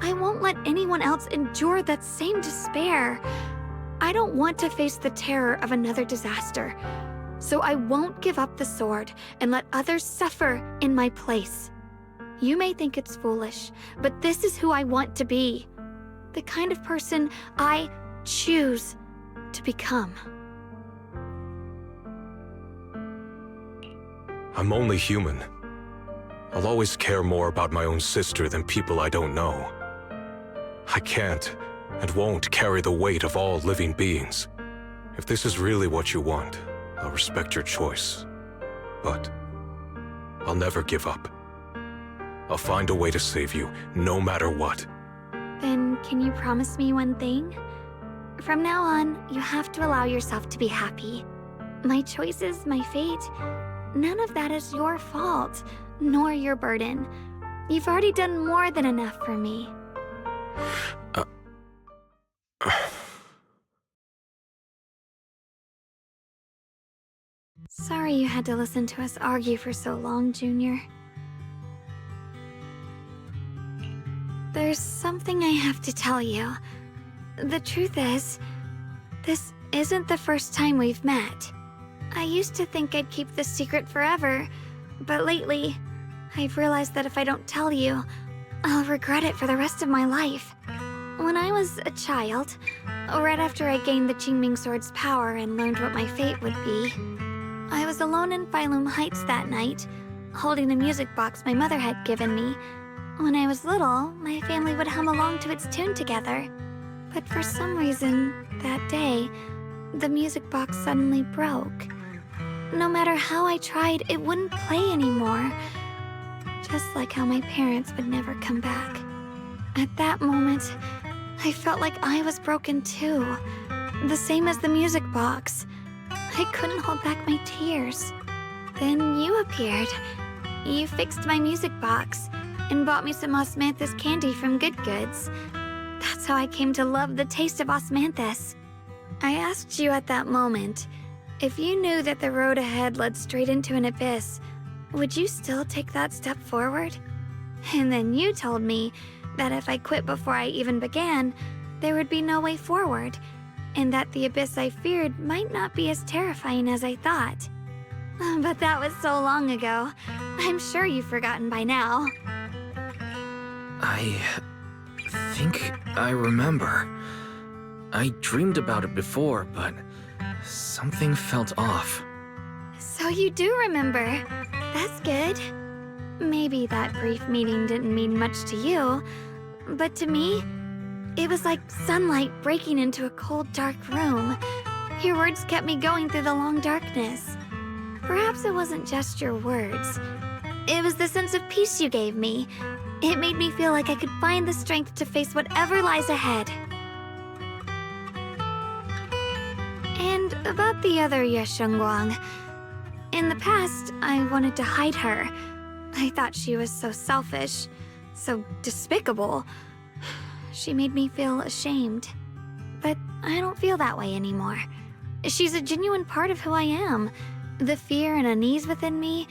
I won't let anyone else endure that same despair. I don't want to face the terror of another disaster, so I won't give up the sword and let others suffer in my place. You may think it's foolish, but this is who I want to be. The kind of person I choose to become. I'm only human. I'll always care more about my own sister than people I don't know. I can't and won't carry the weight of all living beings. If this is really what you want, I'll respect your choice. But I'll never give up. I'll find a way to save you, no matter what. Then can you promise me one thing? From now on, you have to allow yourself to be happy. My choices, my fate, none of that is your fault, nor your burden. You've already done more than enough for me. Sorry you had to listen to us argue for so long, Junior. There's something I have to tell you. The truth is, this isn't the first time we've met. I used to think I'd keep this secret forever, but lately, I've realized that if I don't tell you, I'll regret it for the rest of my life. When I was a child, right after I gained the Qingming Sword's power and learned what my fate would be, I was alone in Phylum Heights that night, holding the music box my mother had given me. When I was little, my family would hum along to its tune together. But for some reason, that day, the music box suddenly broke. No matter how I tried, it wouldn't play anymore. Just like how my parents would never come back. At that moment, I felt like I was broken too. The same as the music box. I couldn't hold back my tears. Then you appeared. You fixed my music box and bought me some osmanthus candy from Good Goods. That's how I came to love the taste of osmanthus. I asked you at that moment, if you knew that the road ahead led straight into an abyss, would you still take that step forward? And then you told me that if I quit before I even began, there would be no way forward, and that the abyss I feared might not be as terrifying as I thought. But that was so long ago. I'm sure you've forgotten by now. I think I remember. I dreamed about it before, but something felt off. So you do remember. That's good. Maybe that brief meeting didn't mean much to you, but to me, it was like sunlight breaking into a cold, dark room. Your words kept me going through the long darkness. Perhaps it wasn't just your words. It was the sense of peace you gave me. It made me feel like I could find the strength to face whatever lies ahead. And about the other Yeshengguang. In the past, I wanted to hide her. I thought she was so selfish, so despicable. She made me feel ashamed. But I don't feel that way anymore. She's a genuine part of who I am. The fear and unease within me,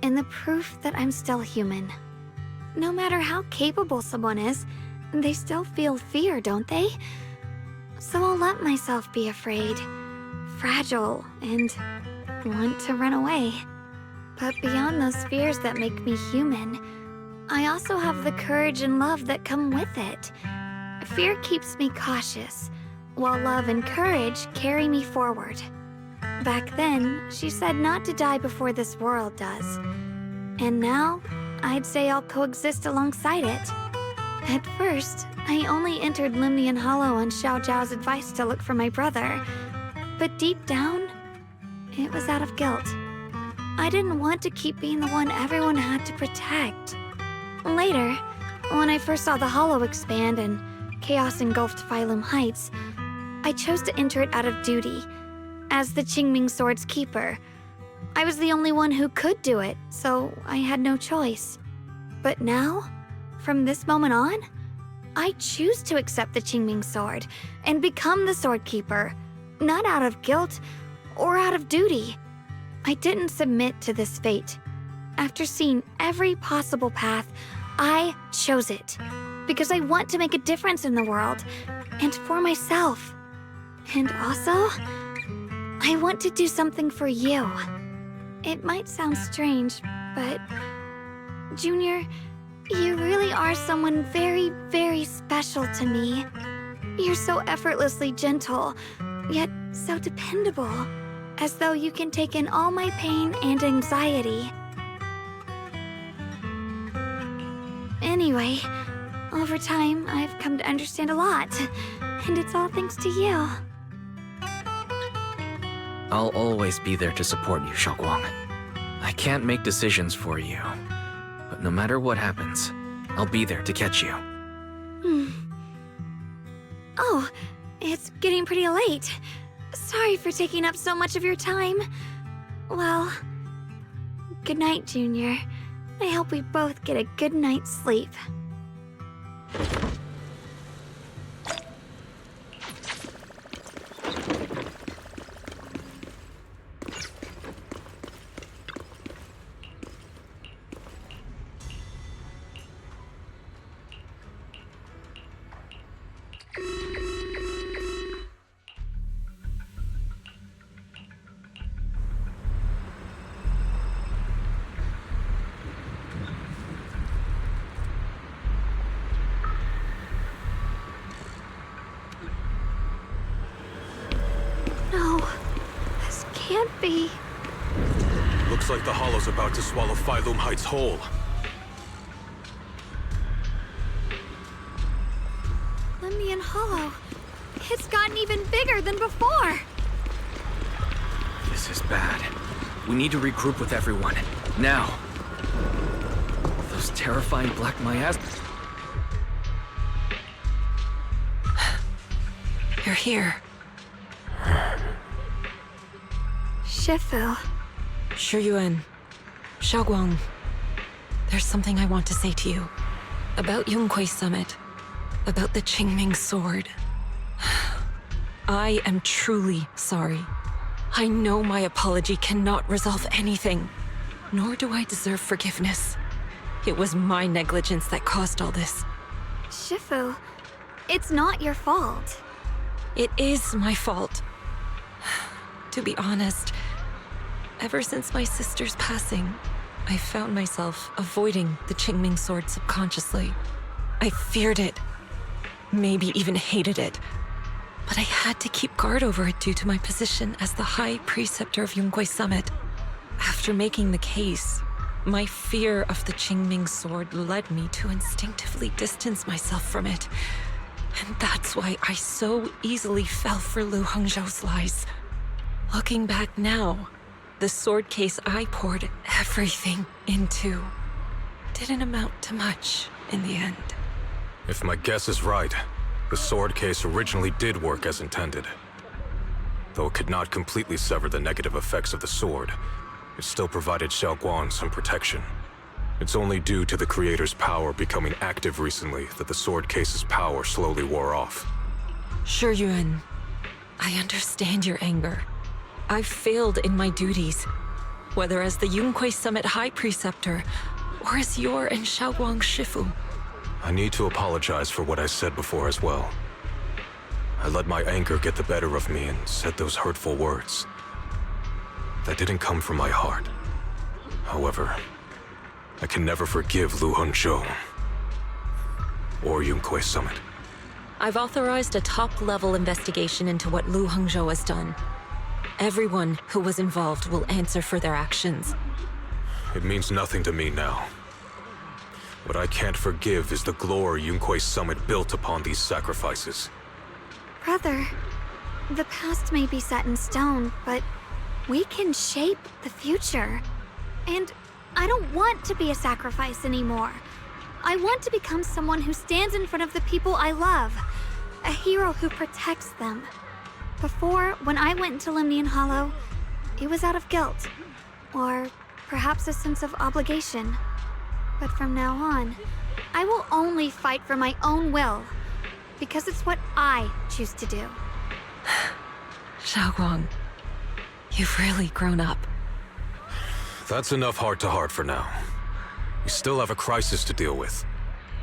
and the proof that I'm still human. No matter how capable someone is, they still feel fear, don't they? So I'll let myself be afraid, fragile, and want to run away. But beyond those fears that make me human, I also have the courage and love that come with it. Fear keeps me cautious, while love and courage carry me forward. Back then, she said not to die before this world does. And now, I'd say I'll coexist alongside it. At first, I only entered Limnian Hollow on Xiao Zhao's advice to look for my brother. But deep down, it was out of guilt. I didn't want to keep being the one everyone had to protect. Later, when I first saw the Hollow expand and chaos engulfed Phylum Heights, I chose to enter it out of duty. As the Qingming Sword's keeper, I was the only one who could do it, so I had no choice. But now, from this moment on, I choose to accept the Qingming Sword and become the Sword Keeper, not out of guilt or out of duty. I didn't submit to this fate. After seeing every possible path, I chose it because I want to make a difference in the world and for myself. And also, I want to do something for you. It might sound strange, but Junior, You really are someone very, very special to me. You're so effortlessly gentle, yet so dependable. As though you can take in all my pain and anxiety. Anyway, over time, I've come to understand a lot. And it's all thanks to you. I'll always be there to support you, Xiaoguang. I can't make decisions for you, but no matter what happens, I'll be there to catch you. Oh, it's getting pretty late. Sorry for taking up so much of your time. Well, good night, Junior. I hope we both get a good night's sleep. Can't be. Looks like the Hollow's about to swallow Phylum Heights whole. Lemnian Hollow. It's gotten even bigger than before. This is bad. We need to regroup with everyone. Now. Those terrifying black miasmas. You're here. Shifu. Shiyuan. Xiaoguang. There's something I want to say to you. About Yunquei Summit. About the Qingming Sword. I am truly sorry. I know my apology cannot resolve anything. Nor do I deserve forgiveness. It was my negligence that caused all this. Shifu, it's not your fault. It is my fault. To be honest, ever since my sister's passing, I found myself avoiding the Qingming Sword subconsciously. I feared it, maybe even hated it, but I had to keep guard over it due to my position as the High Preceptor of Yunquei Summit. After making the case, my fear of the Qingming Sword led me to instinctively distance myself from it. And that's why I so easily fell for Lu Hangzhou's lies. Looking back now, the sword case I poured everything into didn't amount to much in the end. If my guess is right, the sword case originally did work as intended. Though it could not completely sever the negative effects of the sword, it still provided Xiaoguang some protection. It's only due to the creator's power becoming active recently that the sword case's power slowly wore off. Shiyuan, I understand your anger. I've failed in my duties, whether as the Yunquei Summit High Preceptor, or as your and Xiaoguang's Shifu. I need to apologize for what I said before as well. I let my anger get the better of me and said those hurtful words. That didn't come from my heart. However, I can never forgive Lu Hangzhou or Yunquei Summit. I've authorized a top-level investigation into what Lu Hangzhou has done. Everyone who was involved will answer for their actions. It means nothing to me now. What I can't forgive is the glory Yunquei Summit built upon these sacrifices. Brother, the past may be set in stone, but we can shape the future. And I don't want to be a sacrifice anymore. I want to become someone who stands in front of the people I love. A hero who protects them. Before, when I went into Lemnian Hollow, it was out of guilt. Or perhaps a sense of obligation. But from now on, I will only fight for my own will. Because it's what I choose to do. Xiaoguang, you've really grown up. That's enough heart-to-heart for now. We still have a crisis to deal with.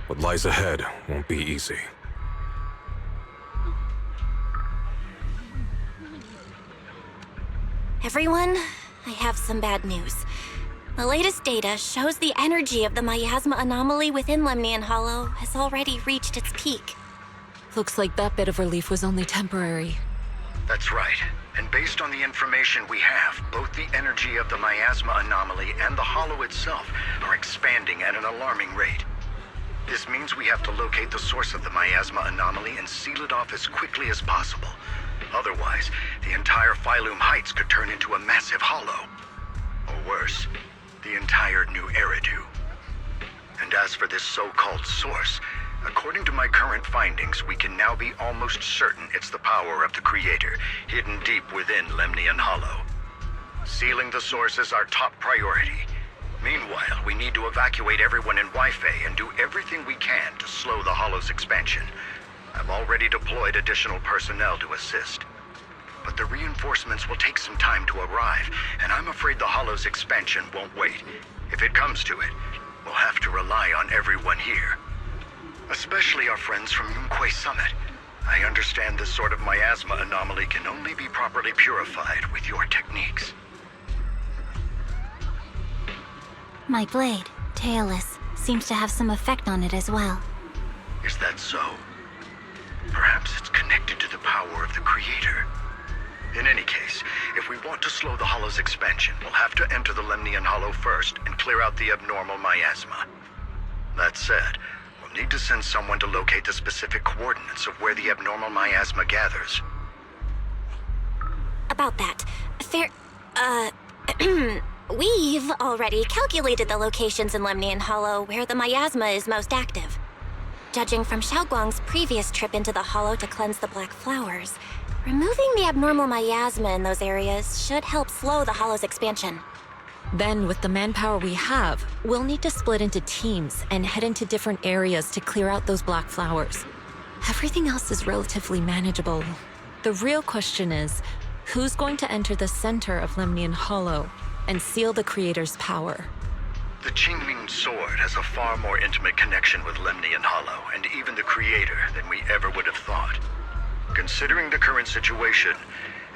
What lies ahead won't be easy. Everyone, I have some bad news. The latest data shows the energy of the miasma anomaly within Lemnian Hollow has already reached its peak. Looks like that bit of relief was only temporary. That's right. And based on the information we have, both the energy of the miasma anomaly and the hollow itself are expanding at an alarming rate. This means we have to locate the source of the miasma anomaly and seal it off as quickly as possible. Otherwise, the entire Phylum Heights could turn into a massive hollow. Or worse, the entire New Eridu. And as for this so-called source, according to my current findings, we can now be almost certain it's the power of the Creator, hidden deep within Lemnian Hollow. Sealing the source is our top priority. Meanwhile, we need to evacuate everyone in Wi-Fi and do everything we can to slow the Hollow's expansion. I've already deployed additional personnel to assist. But the reinforcements will take some time to arrive, and I'm afraid the Hollow's expansion won't wait. If it comes to it, we'll have to rely on everyone here. Especially our friends from Yunquay Summit. I understand this sort of miasma anomaly can only be properly purified with your techniques. My blade, Tailless, seems to have some effect on it as well. Is that so? Perhaps it's connected to the power of the Creator. In any case, if we want to slow the Hollow's expansion, we'll have to enter the Lemnian Hollow first and clear out the abnormal miasma. That said, we'll need to send someone to locate the specific coordinates of where the abnormal miasma gathers. About that, we've already calculated the locations in Lemnian Hollow where the miasma is most active. Judging from Xiaoguang's previous trip into the Hollow to cleanse the Black Flowers, removing the abnormal miasma in those areas should help slow the Hollow's expansion. Then, with the manpower we have, we'll need to split into teams and head into different areas to clear out those Black Flowers. Everything else is relatively manageable. The real question is, who's going to enter the center of Lemnian Hollow and seal the Creator's power? The Qingming Sword has a far more intimate connection with Lemnian Hollow and even the Creator than we ever would have thought. Considering the current situation,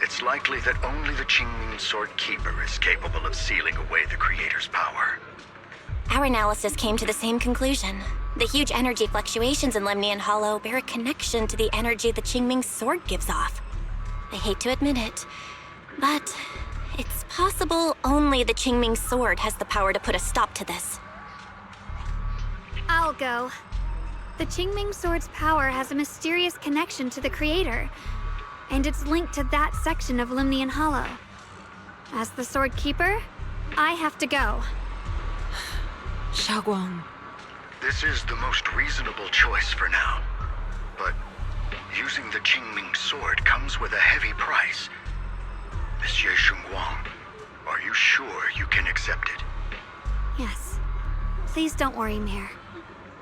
it's likely that only the Qingming Sword Keeper is capable of sealing away the Creator's power. Our analysis came to the same conclusion. The huge energy fluctuations in Lemnian Hollow bear a connection to the energy the Qingming Sword gives off. I hate to admit it, but it's possible only the Qingming Sword has the power to put a stop to this. I'll go. The Qingming Sword's power has a mysterious connection to the Creator, and it's linked to that section of Lemnian Hollow. As the Sword Keeper, I have to go. Xiaoguang. This is the most reasonable choice for now. But using the Qingming Sword comes with a heavy price. Monsieur Xunguang, are you sure you can accept it? Yes. Please don't worry, Mayor.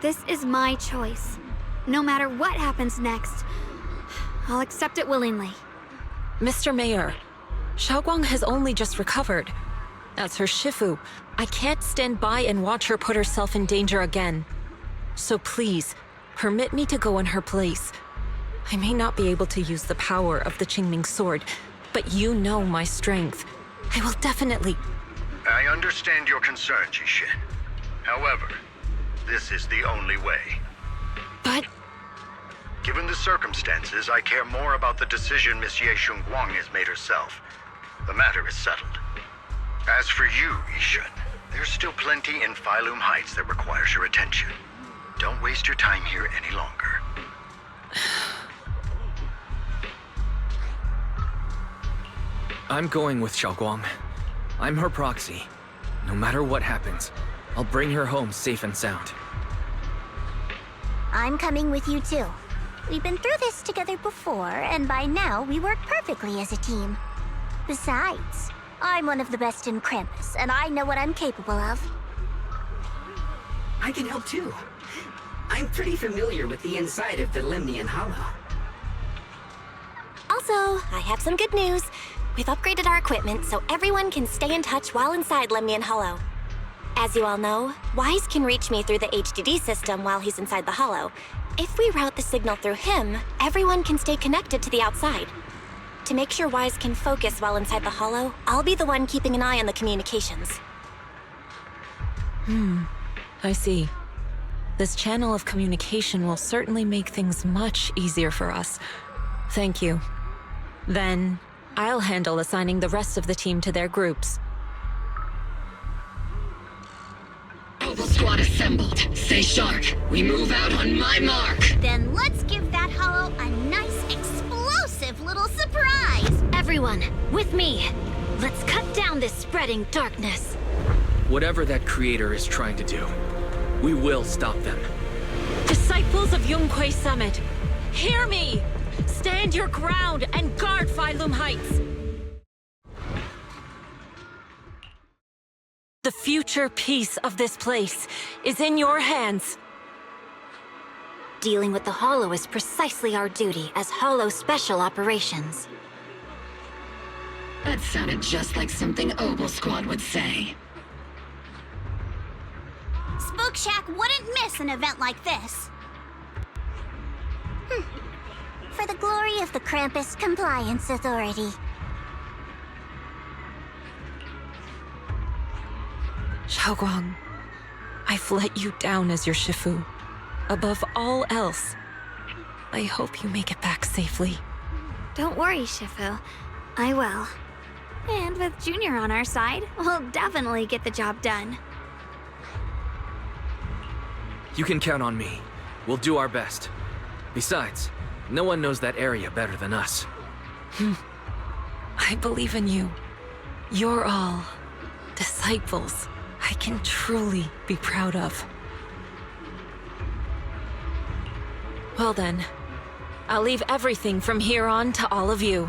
This is my choice. No matter what happens next, I'll accept it willingly. Mr. Mayor, Xiaoguang has only just recovered. As her Shifu, I can't stand by and watch her put herself in danger again. So please, permit me to go in her place. I may not be able to use the power of the Qingming Sword, but you know my strength. I will definitely... I understand your concern, Jishin. However, this is the only way. But... Given the circumstances, I care more about the decision Miss Ye Xunguang has made herself. The matter is settled. As for you, Yishun, there's still plenty in Phylum Heights that requires your attention. Don't waste your time here any longer. I'm going with Xiaoguang. I'm her proxy. No matter what happens, I'll bring her home safe and sound. I'm coming with you too. We've been through this together before, and by now we work perfectly as a team. Besides, I'm one of the best in Krampus, and I know what I'm capable of. I can help too. I'm pretty familiar with the inside of the Lemnian Hollow. Also, I have some good news. We've upgraded our equipment so everyone can stay in touch while inside Lemnian Hollow. As you all know, Wise can reach me through the HDD system while he's inside the Hollow. If we route the signal through him, everyone can stay connected to the outside. To make sure Wise can focus while inside the Hollow, I'll be the one keeping an eye on the communications. I see. This channel of communication will certainly make things much easier for us. Thank you. Then, I'll handle assigning the rest of the team to their groups. Oval Squad assembled. Stay sharp. We move out on my mark. Then let's give that hollow a nice, explosive little surprise! Everyone, with me! Let's cut down this spreading darkness. Whatever that creator is trying to do, we will stop them. Disciples of Yunque Summit, hear me! Stand your ground and guard Phylum Heights! The future peace of this place is in your hands. Dealing with the Hollow is precisely our duty as Hollow Special Operations. That sounded just like something Oval Squad would say. Spook Shack wouldn't miss an event like this. For the glory of the Krampus Compliance Authority. Xiaoguang, I've let you down as your Shifu. Above all else, I hope you make it back safely. Don't worry, Shifu. I will. And with Junior on our side, we'll definitely get the job done. You can count on me. We'll do our best. Besides, no one knows that area better than us. I believe in you. You're all disciples I can truly be proud of. Well then, I'll leave everything from here on to all of you.